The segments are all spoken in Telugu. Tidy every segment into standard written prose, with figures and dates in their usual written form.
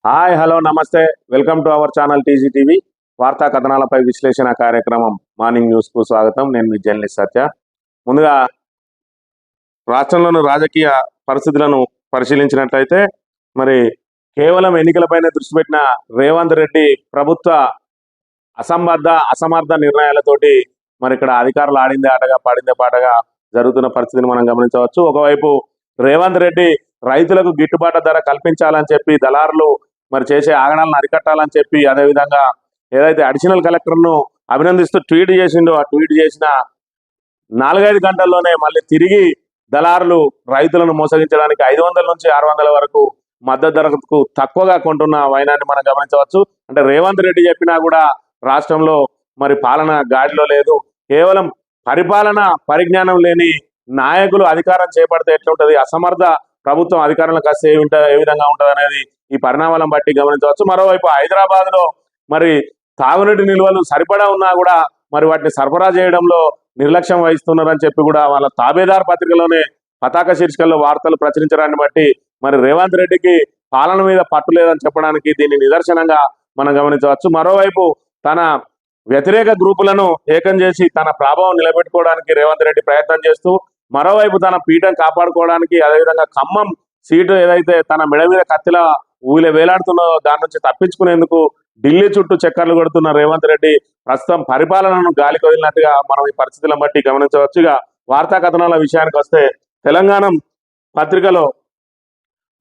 హాయ్ హలో నమస్తే welcome to our channel TG TV వార్తా కథనాలపై విశ్లేషణ కార్యక్రమం మార్నింగ్ న్యూస్కు స్వాగతం. నేను మీ జర్నలిస్ట్ సత్య. ముందుగా రాష్ట్రంలోని రాజకీయ పరిస్థితులను పరిశీలించినట్లయితే మరి కేవలం ఎన్నికలపైనే దృష్టి పెట్టిన రేవంత్ రెడ్డి ప్రభుత్వ అసమర్థ నిర్ణయాలతోటి మరి ఇక్కడ అధికారులు ఆడిందే ఆటగా పాడిందే పాటగా జరుగుతున్న పరిస్థితిని మనం గమనించవచ్చు. ఒకవైపు రేవంత్ రెడ్డి రైతులకు గిట్టుబాటు ధర కల్పించాలని చెప్పి దళారులు మరి చేసే ఆగడాలను అరికట్టాలని చెప్పి అదేవిధంగా ఏదైతే అడిషనల్ కలెక్టర్ను అభినందిస్తూ ట్వీట్ చేసిండో ఆ ట్వీట్ చేసిన 4-5 గంటల్లోనే మళ్ళీ తిరిగి దళారులు రైతులను మోసగించడానికి 500 నుంచి 600 వరకు మద్దతు ధరకు తక్కువగా కొంటున్న వైనాన్ని మనం గమనించవచ్చు. అంటే రేవంత్ రెడ్డి చెప్పినా కూడా రాష్ట్రంలో మరి పాలన గాడిలో లేదు. కేవలం పరిపాలన పరిజ్ఞానం లేని నాయకులు అధికారం చేపడితే ఎట్లుంటది, అసమర్థ ప్రభుత్వం అధికారంలోకి వస్తే ఏ విధంగా ఉంటది అనేది ఈ పరిణామాలను బట్టి గమనించవచ్చు. మరోవైపు హైదరాబాద్ లో మరి తాగునీటి నిల్వలు సరిపడా ఉన్నా కూడా మరి వాటిని సరఫరా చేయడంలో నిర్లక్ష్యం వహిస్తున్నారని చెప్పి కూడా వాళ్ళ తాబేదార్ పత్రికలోనే పతాక శీర్షికల్లో వార్తలు ప్రచురించడాన్ని బట్టి మరి రేవంత్ రెడ్డికి పాలన మీద పట్టు లేదని చెప్పడానికి దీన్ని నిదర్శనంగా మనం గమనించవచ్చు. మరోవైపు తన వ్యతిరేక గ్రూపులను ఏకం చేసి తన ప్రభావం నిలబెట్టుకోవడానికి రేవంత్ రెడ్డి ప్రయత్నం చేస్తూ, మరోవైపు తన పీఠం కాపాడుకోవడానికి అదేవిధంగా ఖమ్మం సీటు ఏదైతే తన మెడ మీద కత్తిలా వేలాడుతున్నదో దాని నుంచి తప్పించుకునేందుకు ఢిల్లీ చుట్టూ చక్కర్లు కొడుతున్న రేవంత్ రెడ్డి ప్రస్తుతం పరిపాలనను గాలికి వదిలినట్టుగా మనం ఈ పరిస్థితులను బట్టి గమనించవచ్చు. ఇక వార్తా కథనాల విషయానికి వస్తే తెలంగాణ పత్రికలో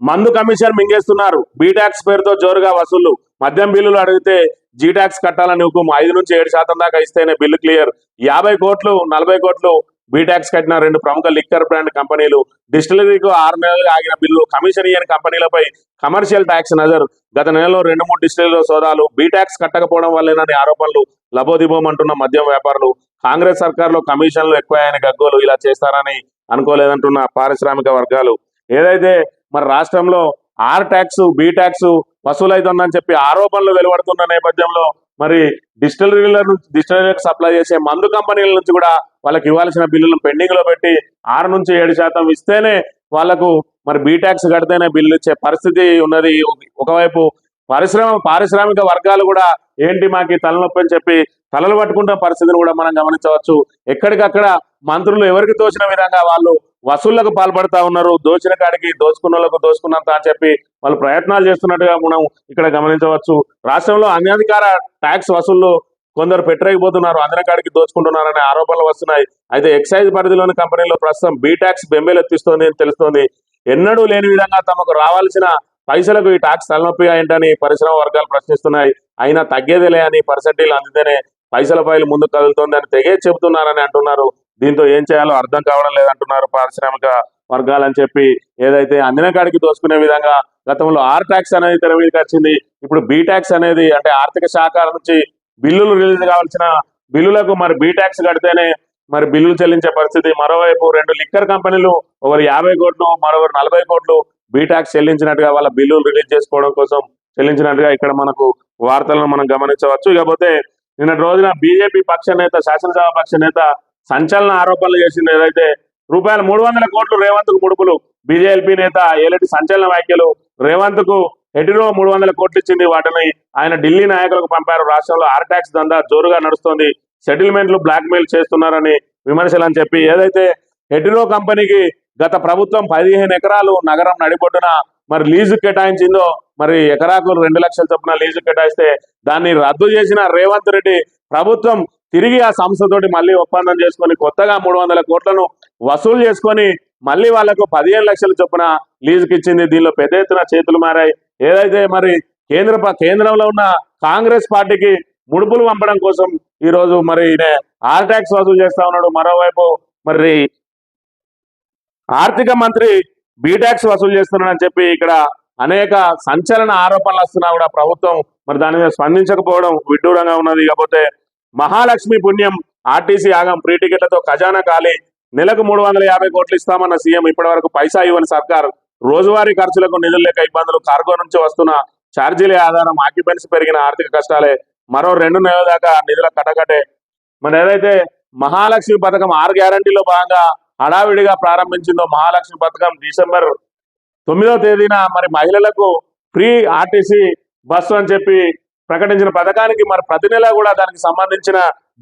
మందు కమిషన్ మింగేస్తున్నారు, బీటాక్స్ పేరుతో జోరుగా వసూళ్లు, మద్యం బిల్లులు అడిగితే జీటాక్స్ కట్టాలని హుకుం, 5 నుంచి 7% దాకా ఇస్తేనే బిల్లు క్లియర్, 50 కోట్లు 40 కోట్లు బీటాక్స్ కట్టిన 2 ప్రముఖ లిక్కర్ బ్రాండ్ కంపెనీలు, డిస్టిలరీకు 6 నెలలుగా ఆగిన బిల్లు, కమిషన్ ఇయ్యని కంపెనీలపై కమర్షియల్ ట్యాక్స్ నజర్, గత నెలలో 2-3 డిస్టిలరీలో సోదాలు, బీటాక్స్ కట్టకపోవడం వల్లేనని ఆరోపణలు, లబోదిబోమంటున్న మద్యం వ్యాపారులు, కాంగ్రెస్ సర్కార్లో కమిషన్లు ఎక్కువైన గగ్గోలు, ఇలా చేస్తారని అనుకోలేదంటున్న పారిశ్రామిక వర్గాలు. ఏదైతే మరి రాష్ట్రంలో ఆర్ ట్యాక్స్ బి ట్యాక్స్ వసూలైతుందని చెప్పి ఆరోపణలు వెలువడుతున్న నేపథ్యంలో మరి డిస్టిలరీలకు సప్లై చేసే మందు కంపెనీల నుంచి కూడా వాళ్ళకి ఇవ్వాల్సిన బిల్లులను పెండింగ్ లో పెట్టి 6 నుంచి 7% ఇస్తేనే వాళ్లకు మరి బి ట్యాక్స్ కడితేనే బిల్లు ఇచ్చే పరిస్థితి ఉన్నది. ఒకవైపు పారిశ్రామిక వర్గాలు కూడా ఏంటి మాకు తలనొప్పి అని చెప్పి తలలు పట్టుకుంటున్న పరిస్థితిని కూడా మనం గమనించవచ్చు. ఎక్కడికక్కడ మంత్రులు ఎవరికి తోచిన విధంగా వాళ్ళు వసూళ్లకు పాల్పడతా ఉన్నారు. దోచిన కాడికి దోచుకున్న వాళ్ళకు దోచుకున్నంత అని చెప్పి వాళ్ళు ప్రయత్నాలు చేస్తున్నట్టుగా మనం ఇక్కడ గమనించవచ్చు. రాష్ట్రంలో అన్యాధికార ట్యాక్స్ వసూళ్లు కొందరు పెట్టలేకపోతున్నారు, అందరి కాడికి దోచుకుంటున్నారనే ఆరోపణలు వస్తున్నాయి. అయితే ఎక్సైజ్ పరిధిలోని కంపెనీలో ప్రస్తుతం బీ ట్యాక్స్ బెంబేలెత్తిస్తోంది అని తెలుస్తోంది. ఎన్నడూ లేని విధంగా తమకు రావాల్సిన పైసలకు ఈ ట్యాక్స్ తలనొప్పిగా ఏంటని పరిశ్రమ వర్గాలు ప్రశ్నిస్తున్నాయి. అయినా తగ్గేదేలే అని పర్సెంటేజ్ అందితేనే పైసల ఫైలు ముందుకు కదులుతోంది అని తెగే చెబుతున్నారని అంటున్నారు. దీంతో ఏం చేయాలో అర్థం కావడం లేదంటున్నారు పారిశ్రామిక వర్గాలని చెప్పి. ఏదైతే అందిన కాడికి దోచుకునే విధంగా గతంలో ఆర్ ట్యాక్స్ అనేది తెర మీదకి వచ్చింది, ఇప్పుడు బీ ట్యాక్స్ అనేది అంటే ఆర్థిక శాఖ నుంచి బిల్లులు రిలీజ్ కావాల్సిన బిల్లులకు మరి బీ ట్యాక్స్ కడితేనే మరి బిల్లులు చెల్లించే పరిస్థితి. మరోవైపు 2 లిక్కర్ కంపెనీలు ఒకరు 50 కోట్లు మరొకరు 40 కోట్లు బీ ట్యాక్స్ చెల్లించినట్టుగా వాళ్ళ బిల్లులు రిలీజ్ చేసుకోవడం కోసం చెల్లించినట్టుగా ఇక్కడ మనకు వార్తలను మనం గమనించవచ్చు. ఇకపోతే నిన్నటి రోజున బీజేపీ పక్ష నేత శాసనసభ పక్ష నేత సంచలన ఆరోపణలు చేసింది. ఏదైతే రూపాయలు 300 కోట్లు రేవంత్ కు ముడుపులు, బీజేపీ నేత ఏలటి సంచలన వ్యాఖ్యలు. రేవంత్ కు హెటిరో 300 కోట్లు ఇచ్చింది, వాటిని ఆయన ఢిల్లీ నాయకులకు పంపారు. రాష్ట్రంలో ఆర్ ట్యాక్స్ దందా జోరుగా నడుస్తోంది, సెటిల్మెంట్లు బ్లాక్ మెయిల్ చేస్తున్నారని విమర్శలు అని చెప్పి. ఏదైతే హెటిరో కంపెనీకి గత ప్రభుత్వం 15 ఎకరాలు నగరం నడిబొడ్డున మరి లీజు కేటాయించిందో, మరి ఎకరాకు 2 లక్షల చొప్పున లీజు కేటాయిస్తే దాన్ని రద్దు చేసిన రేవంత్ రెడ్డి ప్రభుత్వం తిరిగి ఆ సంస్థతోటి మళ్ళీ ఒప్పందం చేసుకొని కొత్తగా 300 కోట్లను వసూలు చేసుకొని మళ్ళీ వాళ్లకు 15 లక్షల చొప్పున లీజుకి ఇచ్చింది. దీనిలో పెద్ద ఎత్తున చేతులు మారాయి. ఏదైతే మరి కేంద్రంలో ఉన్న కాంగ్రెస్ పార్టీకి ముడుపులు పంపడం కోసం ఈ రోజు మరి ఆర్ ట్యాక్స్ వసూలు చేస్తా ఉన్నాడు. మరోవైపు మరి ఆర్థిక మంత్రి బీ ట్యాక్స్ వసూలు చేస్తున్నాడని చెప్పి ఇక్కడ అనేక సంచలన ఆరోపణలు వస్తున్నా కూడా ప్రభుత్వం మరి దాని మీద స్పందించకపోవడం విడ్డూరంగా ఉన్నది. కాకపోతే మహాలక్ష్మి పుణ్యం ఆర్టీసీ ఆగం, ఫ్రీ టికెట్లతో ఖజానా ఖాళీ, నెలకు 350 కోట్లు ఇస్తామన్న సీఎం, ఇప్పటి వరకు పైసా ఇవ్వని సర్కార్, రోజువారీ ఖర్చులకు నిధులు లేక ఇబ్బందులు, కార్గో నుంచి వస్తున్న ఛార్జీలే ఆధారం, ఆక్యుపెన్సీ పెరిగిన ఆర్థిక కష్టాలే, మరో 2 నెలల దాకా నిధుల కటకటే. మరి ఏదైతే మహాలక్ష్మి పథకం 6 గ్యారంటీలో భాగంగా హడావిడిగా ప్రారంభించిందో మహాలక్ష్మి పథకం డిసెంబర్ 9వ తేదీన మరి మహిళలకు ఫ్రీ ఆర్టీసీ బస్సు అని చెప్పి ప్రకటించిన పథకానికి మరి ప్రతి నెల కూడా దానికి సంబంధించిన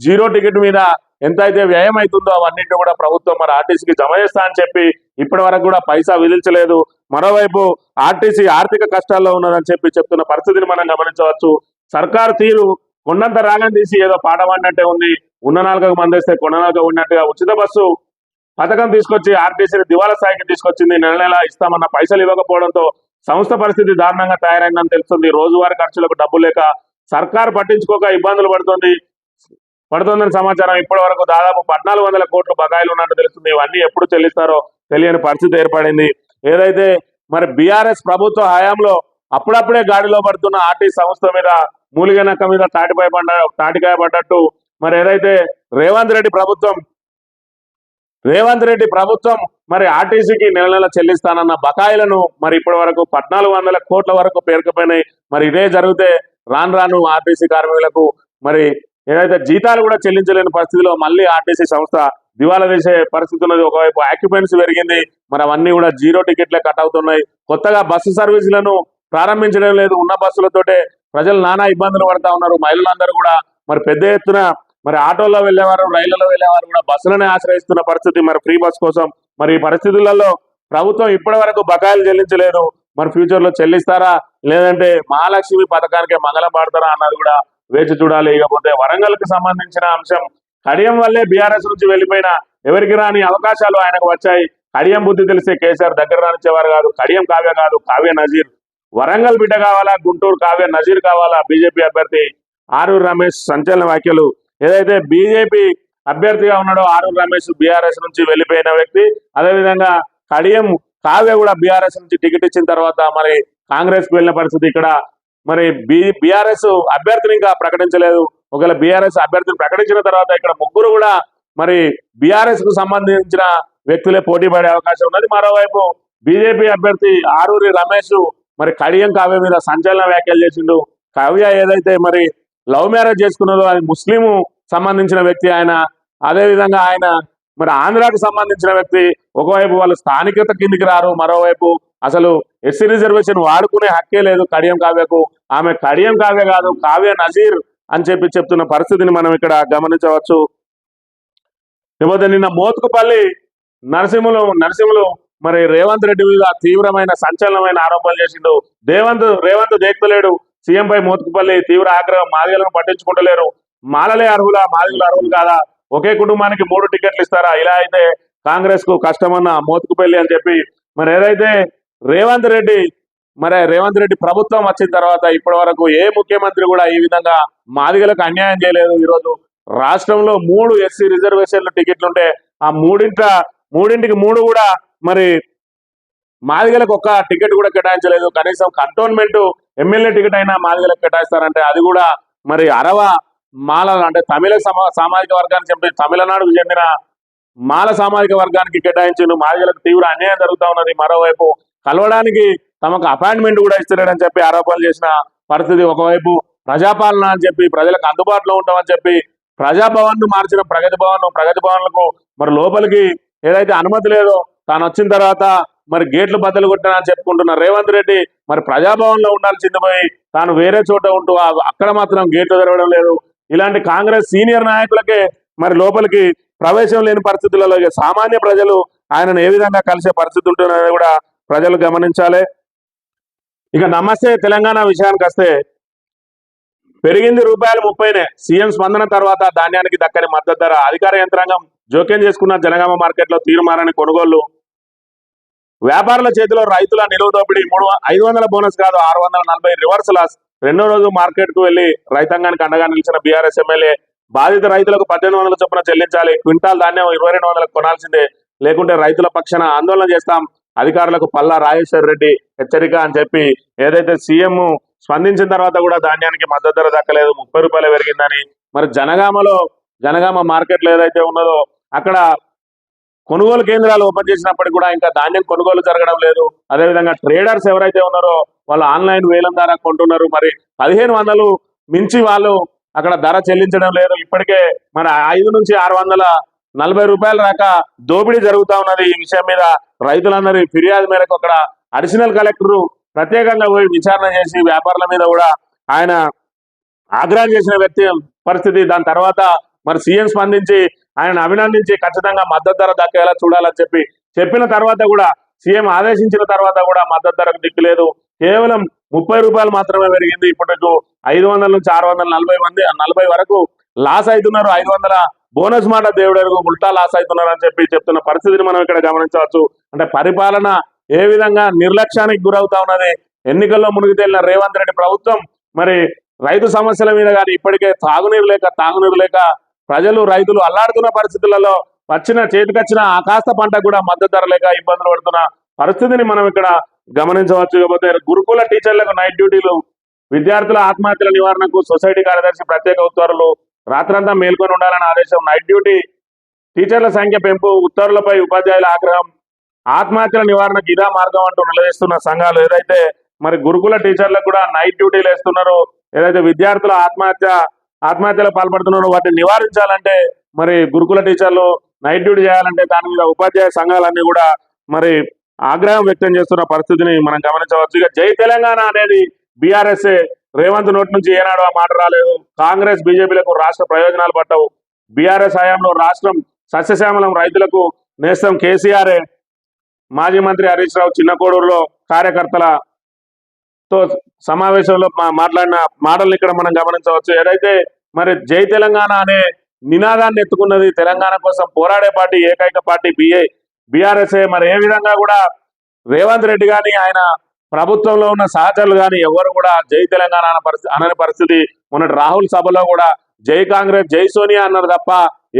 జీరో టికెట్ మీద ఎంత అయితే వ్యయం అవుతుందో అవన్నింటినీ కూడా ప్రభుత్వం మరి ఆర్టీసీకి జమ చేస్తా అని చెప్పి ఇప్పటి వరకు కూడా పైసా విధించలేదు. మరోవైపు ఆర్టీసీ ఆర్థిక కష్టాల్లో ఉన్నదని చెప్పి చెప్తున్న పరిస్థితిని మనం గమనించవచ్చు. సర్కారు తీరు కొండంత రాగం తీసి ఏదో పాట పాడినట్టే ఉంది. ఉన్న నాలుగకు మందేస్తే కొండ నాలుక ఉన్నట్టుగా ఉచిత బస్సు పథకం తీసుకొచ్చి ఆర్టీసీని దివాలా స్థాయికి తీసుకొచ్చింది. నెల నెల ఇస్తామన్న పైసలు ఇవ్వకపోవడంతో సంస్థ పరిస్థితి దారుణంగా తయారైందని తెలుస్తుంది. రోజువారీ ఖర్చులకు డబ్బు లేక సర్కారు పట్టించుకోక ఇబ్బందులు పడుతుందని సమాచారం. ఇప్పటి వరకు దాదాపు 1400 కోట్లు బకాయిలు ఉన్నట్టు తెలుస్తుంది. ఇవన్నీ ఎప్పుడు చెల్లిస్తారో తెలియని పరిస్థితి ఏర్పడింది. ఏదైతే మరి బీఆర్ఎస్ ప్రభుత్వ హయాంలో అప్పుడప్పుడే గాడిలో పడుతున్న ఆర్టీసీ సంస్థ మీద మూలిగనక్క మీద తాటికాయ పడ్డట్టు మరి ఏదైతే రేవంత్ రెడ్డి ప్రభుత్వం మరి ఆర్టీసీకి నెల నెల చెల్లిస్తానన్న బకాయిలను మరి ఇప్పటి వరకు 1400 కోట్ల వరకు పేరుకుపోయినాయి. మరి ఇదే జరిగితే రాను ఆర్టీసీ కార్మికులకు మరి ఏదైతే జీతాలు కూడా చెల్లించలేని పరిస్థితిలో మళ్ళీ ఆర్టీసీ సంస్థ దివాలా తీసే పరిస్థితి ఉన్నది. ఒకవైపు ఆక్యుపెన్సీ పెరిగింది, మరి అవన్నీ కూడా జీరో టికెట్లే కట్ అవుతున్నాయి. కొత్తగా బస్సు సర్వీసులను ప్రారంభించడం లేదు. ఉన్న బస్సులతోటే ప్రజలు నానా ఇబ్బందులు పడతా ఉన్నారు. మహిళలందరూ కూడా మరి పెద్ద ఎత్తున మరి ఆటోల్లో వెళ్ళేవారు, రైళ్లలో వెళ్ళేవారు కూడా బస్సులనే ఆశ్రయిస్తున్న పరిస్థితి మరి ఫ్రీ బస్ కోసం. మరి ఈ పరిస్థితులలో ప్రభుత్వం ఇప్పటి వరకు బకాయిలు చెల్లించలేదు. మరి ఫ్యూచర్ లో చెల్లిస్తారా లేదంటే మహాలక్ష్మి పథకానికే మంగళం పాడతారా అన్నది కూడా వేచి చూడాలి. ఇకపోతే వరంగల్ కు సంబంధించిన అంశం, కడియం వల్లే బీఆర్ఎస్ నుంచి వెళ్ళిపోయిన ఎవరికి రాని అవకాశాలు ఆయనకు వచ్చాయి. కడియం బుద్ధి తెలిస్తే కేసీఆర్ దగ్గర రానిచ్చేవారు కాదు. కడియం కావ్య కాదు, కావ్య నజీర్ వరంగల్ బిడ్డ కావాలా, గుంటూరు కావ్య నజీర్ కావాలా. బీజేపీ అభ్యర్థి ఆరూరు రమేష్ సంచలన వ్యాఖ్యలు. ఏదైతే బీజేపీ అభ్యర్థిగా ఉన్నాడో ఆరూరు రమేష్ బీఆర్ఎస్ నుంచి వెళ్ళిపోయిన వ్యక్తి. అదేవిధంగా కడియం కావ్య కూడా బీఆర్ఎస్ నుంచి టికెట్ ఇచ్చిన తర్వాత మరి కాంగ్రెస్ కు వెళ్ళిన పరిస్థితి. ఇక్కడ మరి బీఆర్ఎస్ అభ్యర్థిని ఇంకా ప్రకటించలేదు. ఒకవేళ బీఆర్ఎస్ అభ్యర్థిని ప్రకటించిన తర్వాత ఇక్కడ ముగ్గురు కూడా మరి బీఆర్ఎస్ కు సంబంధించిన వ్యక్తులే పోటీ పడే అవకాశం ఉన్నది. మరోవైపు బీజేపీ అభ్యర్థి ఆరూరి రమేష్ మరి కడియం కావ్య మీద సంచలన వ్యాఖ్యలు చేసిండు. కావ్య ఏదైతే మరి లవ్ మ్యారేజ్ చేసుకున్నదో అది ముస్లిం సంబంధించిన వ్యక్తి ఆయన. అదేవిధంగా ఆయన మరి ఆంధ్రాకు సంబంధించిన వ్యక్తి. ఒకవైపు వాళ్ళు స్థానికత కిందికి రారు, మరోవైపు అసలు ఎస్సీ రిజర్వేషన్ వాడుకునే హక్కే లేదు కడియం కావ్యకు. ఆమె కడియం కావ్య కాదు, కావ్య నజీర్ అని చెప్తున్న పరిస్థితిని మనం ఇక్కడ గమనించవచ్చు. లేకపోతే నిన్న మోత్కుపల్లి నరసింహులు మరి రేవంత్ రెడ్డి మీద తీవ్రమైన సంచలనమైన ఆరోపణలు చేసిండు. రేవంత్ దేక్తలేడు సీఎంపై మోత్కుపల్లి తీవ్ర ఆగ్రహం. మాదిగలను పట్టించుకుంటలేరు, మాలలే అర్హులా, మాదిగలు అర్హులు కాదా, ఒకే కుటుంబానికి 3 టికెట్లు ఇస్తారా, ఇలా అయితే కాంగ్రెస్ కు కష్టమన్న మోత్కుపల్లి అని చెప్పి మరి ఏదైతే రేవంత్ రెడ్డి ప్రభుత్వం వచ్చిన తర్వాత ఇప్పటి వరకు ఏ ముఖ్యమంత్రి కూడా ఈ విధంగా మాదిగలకు అన్యాయం చేయలేదు. ఈరోజు రాష్ట్రంలో 3 ఎస్సీ రిజర్వేషన్లు టికెట్లుంటే ఆ మూడింటికి 3 కూడా మరి మాదిగలకు ఒక్క టికెట్ కూడా కేటాయించలేదు. కనీసం కంటోన్మెంట్ ఎమ్మెల్యే టికెట్ అయినా మాదిగలకు కేటాయిస్తారంటే అది కూడా మరి అరవ మాల అంటే తమిళ సామాజిక వర్గానికి చెప్పి తమిళనాడుకు చెందిన మాల సామాజిక వర్గానికి కేటాయించిన మాదిగలకు తీవ్ర అన్యాయం జరుగుతూ ఉన్నది. మరోవైపు కలవడానికి తమకు అపాయింట్మెంట్ కూడా ఇస్తున్నాడని చెప్పి ఆరోపణలు చేసిన పరిస్థితి. ఒకవైపు ప్రజాపాలన అని చెప్పి ప్రజలకు అందుబాటులో ఉంటామని చెప్పి ప్రజాభవన్ ను మార్చిన ప్రగతి భవన్లకు మరి లోపలికి ఏదైతే అనుమతి లేదో తాను వచ్చిన తర్వాత మరి గేట్లు బద్దలు కొట్టినా చెప్పుకుంటున్న రేవంత్ రెడ్డి మరి ప్రజాభవన్ లో ఉండాల్సింది పోయి తాను వేరే చోట ఉంటూ అక్కడ మాత్రం గేట్లు తెరవడం లేదు. ఇలాంటి కాంగ్రెస్ సీనియర్ నాయకులకే మరి లోపలికి ప్రవేశం లేని పరిస్థితులలో సామాన్య ప్రజలు ఆయనను ఏ విధంగా కలిసే పరిస్థితి ఉంటుందని కూడా ప్రజలు గమనించాలి. ఇక నమస్తే తెలంగాణ విషయానికి వస్తే పెరిగింది ₹30. సీఎం స్పందన తర్వాత ధాన్యానికి దక్కని మద్దతు ధర. అధికార యంత్రాంగం జోక్యం చేసుకున్న జనగామ మార్కెట్లో తీర్మానాన్ని కొనుగోలు. వ్యాపారుల చేతిలో రైతుల నిలువ దోపిడీ. 500 బోనస్ కాదు 640 రివర్స్ లాస్. రెండో రోజు మార్కెట్ కు వెళ్లి రైతాంగానికి అండగా నిలిచిన బీఆర్ఎస్ ఎమ్మెల్యే బాధిత రైతులకు 1800 చొప్పున చెల్లించాలి, క్వింటాల్ ధాన్యం 2200 కొనాల్సిందే, లేకుంటే రైతుల పక్షాన ఆందోళన చేస్తాం, అధికారులకు పల్లా రాజేశ్వర్ రెడ్డి హెచ్చరిక అని చెప్పి ఏదైతే సీఎం స్పందించిన తర్వాత కూడా ధాన్యానికి మద్దతు ధర దక్కలేదు, ₹30 పెరిగిందని. మరి జనగామ మార్కెట్ లో ఏదైతే ఉన్నదో అక్కడ కొనుగోలు కేంద్రాలు ఓపెన్ చేసినప్పటికీ కూడా ఇంకా ధాన్యం కొనుగోలు జరగడం లేదు. అదేవిధంగా ట్రేడర్స్ ఎవరైతే ఉన్నారో వాళ్ళు ఆన్లైన్ వేలం ద్వారా కొంటున్నారు. మరి 1500 మించి వాళ్ళు అక్కడ ధర చెల్లించడం లేదు. ఇప్పటికే మరి 5 నుంచి 640 రూపాయల దాకా దోపిడీ జరుగుతూ ఉన్నది. ఈ విషయం మీద రైతులందరి ఫిర్యాదు మేరకు అక్కడ అడిషనల్ కలెక్టర్ ప్రత్యేకంగా పోయి విచారణ చేసి వ్యాపారుల మీద కూడా ఆయన ఆగ్రహం చేసిన వ్యక్తి పరిస్థితి. దాని తర్వాత మరి సీఎం స్పందించి ఆయన అభినందించి ఖచ్చితంగా మద్దతు ధర దక్కేలా చూడాలని చెప్పిన తర్వాత కూడా సీఎం ఆదేశించిన తర్వాత కూడా మద్దతు ధరకు దిక్కులేదు. కేవలం 30 రూపాయలు మాత్రమే పెరిగింది. ఇప్పటికు 500 నుంచి 640 వరకు లాస్ అవుతున్నారు. 500 బోనస్ మాట దేవుడు ఉల్టా లాస్ అవుతున్నారు అని చెప్తున్న పరిస్థితిని మనం ఇక్కడ గమనించవచ్చు. అంటే పరిపాలన ఏ విధంగా నిర్లక్ష్యానికి గురవుతా ఉన్నది. ఎన్నికల్లో మునిగి తేలిన రేవంత్ రెడ్డి ప్రభుత్వం మరి రైతు సమస్యల మీద కానీ ఇప్పటికే తాగునీరు లేక ప్రజలు రైతులు అల్లాడుతున్న పరిస్థితులలో చేతికొచ్చిన ఆ కాస్త పంట కూడా మద్దతు ధర లేక ఇబ్బందులు పడుతున్న పరిస్థితిని మనం ఇక్కడ గమనించవచ్చు. ఇకపోతే గురుకుల టీచర్లకు నైట్ డ్యూటీలు, విద్యార్థుల ఆత్మహత్యల నివారణకు సొసైటీ కార్యదర్శి ప్రత్యేక ఉత్తర్వులు, రాత్రంతా మేల్కొని ఉండాలని ఆదేశం, నైట్ డ్యూటీ టీచర్ల సంఖ్య పెంపు, ఉత్తర్వులపై ఉపాధ్యాయుల ఆగ్రహం, ఆత్మహత్యల నివారణకు ఇదా మార్గం అంటూ నిలదీస్తున్న సంఘాలు. ఏదైతే మరి గురుకుల టీచర్లకు కూడా నైట్ డ్యూటీలు వేస్తున్నారు, ఏదైతే విద్యార్థుల ఆత్మహత్యలకు పాల్పడుతున్నారో వాటిని నివారించాలంటే మరి గురుకుల టీచర్లు నైట్ డ్యూటీ చేయాలంటే దాని మీద ఉపాధ్యాయ సంఘాలన్నీ కూడా మరి ఆగ్రహం వ్యక్తం చేస్తున్న పరిస్థితిని మనం గమనించవచ్చు. ఇక జై తెలంగాణ అనేది బీఆర్ఎస్ రేవంత్ నోటి నుంచి ఏనాడు ఆ మాట రాలేదు. కాంగ్రెస్ బీజేపీలకు రాష్ట్ర ప్రయోజనాలు పట్టవు. బీఆర్ఎస్ హయాంలో రాష్ట్రం సస్యశ్యామలం, రైతులకు నేస్తం కేసీఆరే. మాజీ మంత్రి హరీష్ రావు చిన్నకోడూరులో కార్యకర్తలతో సమావేశంలో మాట్లాడిన మాటలు ఇక్కడ మనం గమనించవచ్చు. ఏదైతే మరి జై తెలంగాణ అనే నినాదాన్ని ఎత్తుకున్నది తెలంగాణ కోసం పోరాడే పార్టీ ఏకైక పార్టీ బీఆర్ఎస్ఏ. మరి ఏ విధంగా కూడా రేవంత్ రెడ్డి కానీ ఆయన ప్రభుత్వంలో ఉన్న సహచరులు కానీ ఎవరు కూడా జై తెలంగాణ అనని పరిస్థితి. మొన్నటి రాహుల్ సభలో కూడా జై కాంగ్రెస్, జై సోనియా అన్నారు తప్ప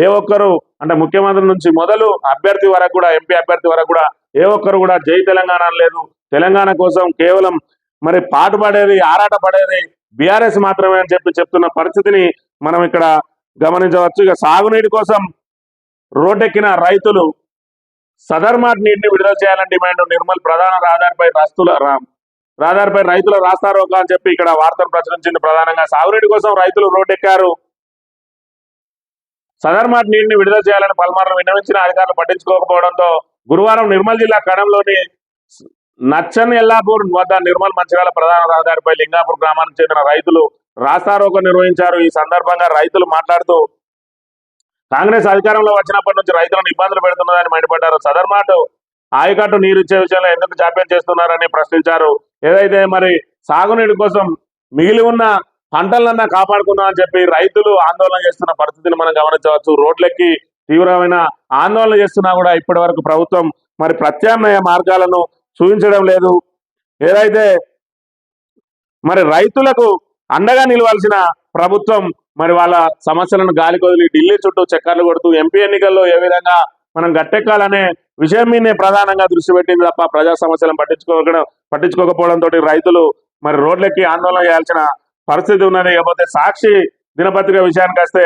ఏ ఒక్కరు అంటే ముఖ్యమంత్రి నుంచి మొదలు అభ్యర్థి వరకు కూడా, ఎంపీ అభ్యర్థి వరకు కూడా ఏ ఒక్కరు కూడా జై తెలంగాణ అనలేదు. తెలంగాణ కోసం కేవలం మరి పాటుపడేది, ఆరాటపడేది బీఆర్ఎస్ మాత్రమే అని చెప్తున్న పరిస్థితిని మనం ఇక్కడ గమనించవచ్చు. ఇక సాగునీటి కోసం రోడ్డెక్కిన రైతులు, సదర్మాట్ నీటిని విడుదల చేయాలని డిమాండ్, నిర్మల్ ప్రధాన రహదారిపై రైతుల రాస్తారోకా అని చెప్పి ఇక్కడ వార్తలు ప్రచురించింది. ప్రధానంగా సాగునీటి కోసం రైతులు రోడ్డెక్కారు. సదర్మాట్ నీటిని విడుదల చేయాలని పలుమార్లు విన్నవించిన అధికారులు పట్టించుకోకపోవడంతో గురువారం నిర్మల్ జిల్లా కడంలోని నచ్చన్ ఎల్లాపూర్ వద్ద నిర్మల్ మంచిర్యాల ప్రధాన రహదారిపై లింగాపూర్ గ్రామానికి చెందిన రైతులు రాస్తారోకో నిర్వహించారు. ఈ సందర్భంగా రైతులు మాట్లాడుతూ కాంగ్రెస్ అధికారంలో వచ్చినప్పటి నుంచి రైతులను ఇబ్బందులు పెడుతున్నదని మండిపడ్డారు. సదర్మాట్ ఆయకట్టు నీరు ఇచ్చే విషయంలో ఎందుకు జాప్యం చేస్తున్నారని ప్రశ్నించారు. ఏదైతే మరి సాగునీటి కోసం మిగిలి ఉన్న పంటలన్నా కాపాడుకుందామని చెప్పి రైతులు ఆందోళన చేస్తున్న పరిస్థితిని మనం గమనించవచ్చు. రోడ్లెక్కి తీవ్రమైన ఆందోళన చేస్తున్నా కూడా ఇప్పటి వరకు ప్రభుత్వం మరి ప్రత్యామ్నాయ మార్గాలను చూపించడం లేదు. ఏదైతే మరి రైతులకు అండగా నిలవాల్సిన ప్రభుత్వం మరి వాళ్ళ సమస్యలను గాలి కొదిలి ఢిల్లీ చుట్టూ చక్కర్లు కొడుతూ ఎంపీ ఎన్నికల్లో ఏ విధంగా మనం గట్టెక్కాలనే విషయం మీదనే ప్రధానంగా దృష్టి పెట్టింది తప్ప ప్రజా సమస్యలను పట్టించుకోకపోవడంతో రైతులు మరి రోడ్లెక్కి ఆందోళన చేయాల్సిన పరిస్థితి ఉన్నది. కాకపోతే సాక్షి దినపత్రిక విషయానికి వస్తే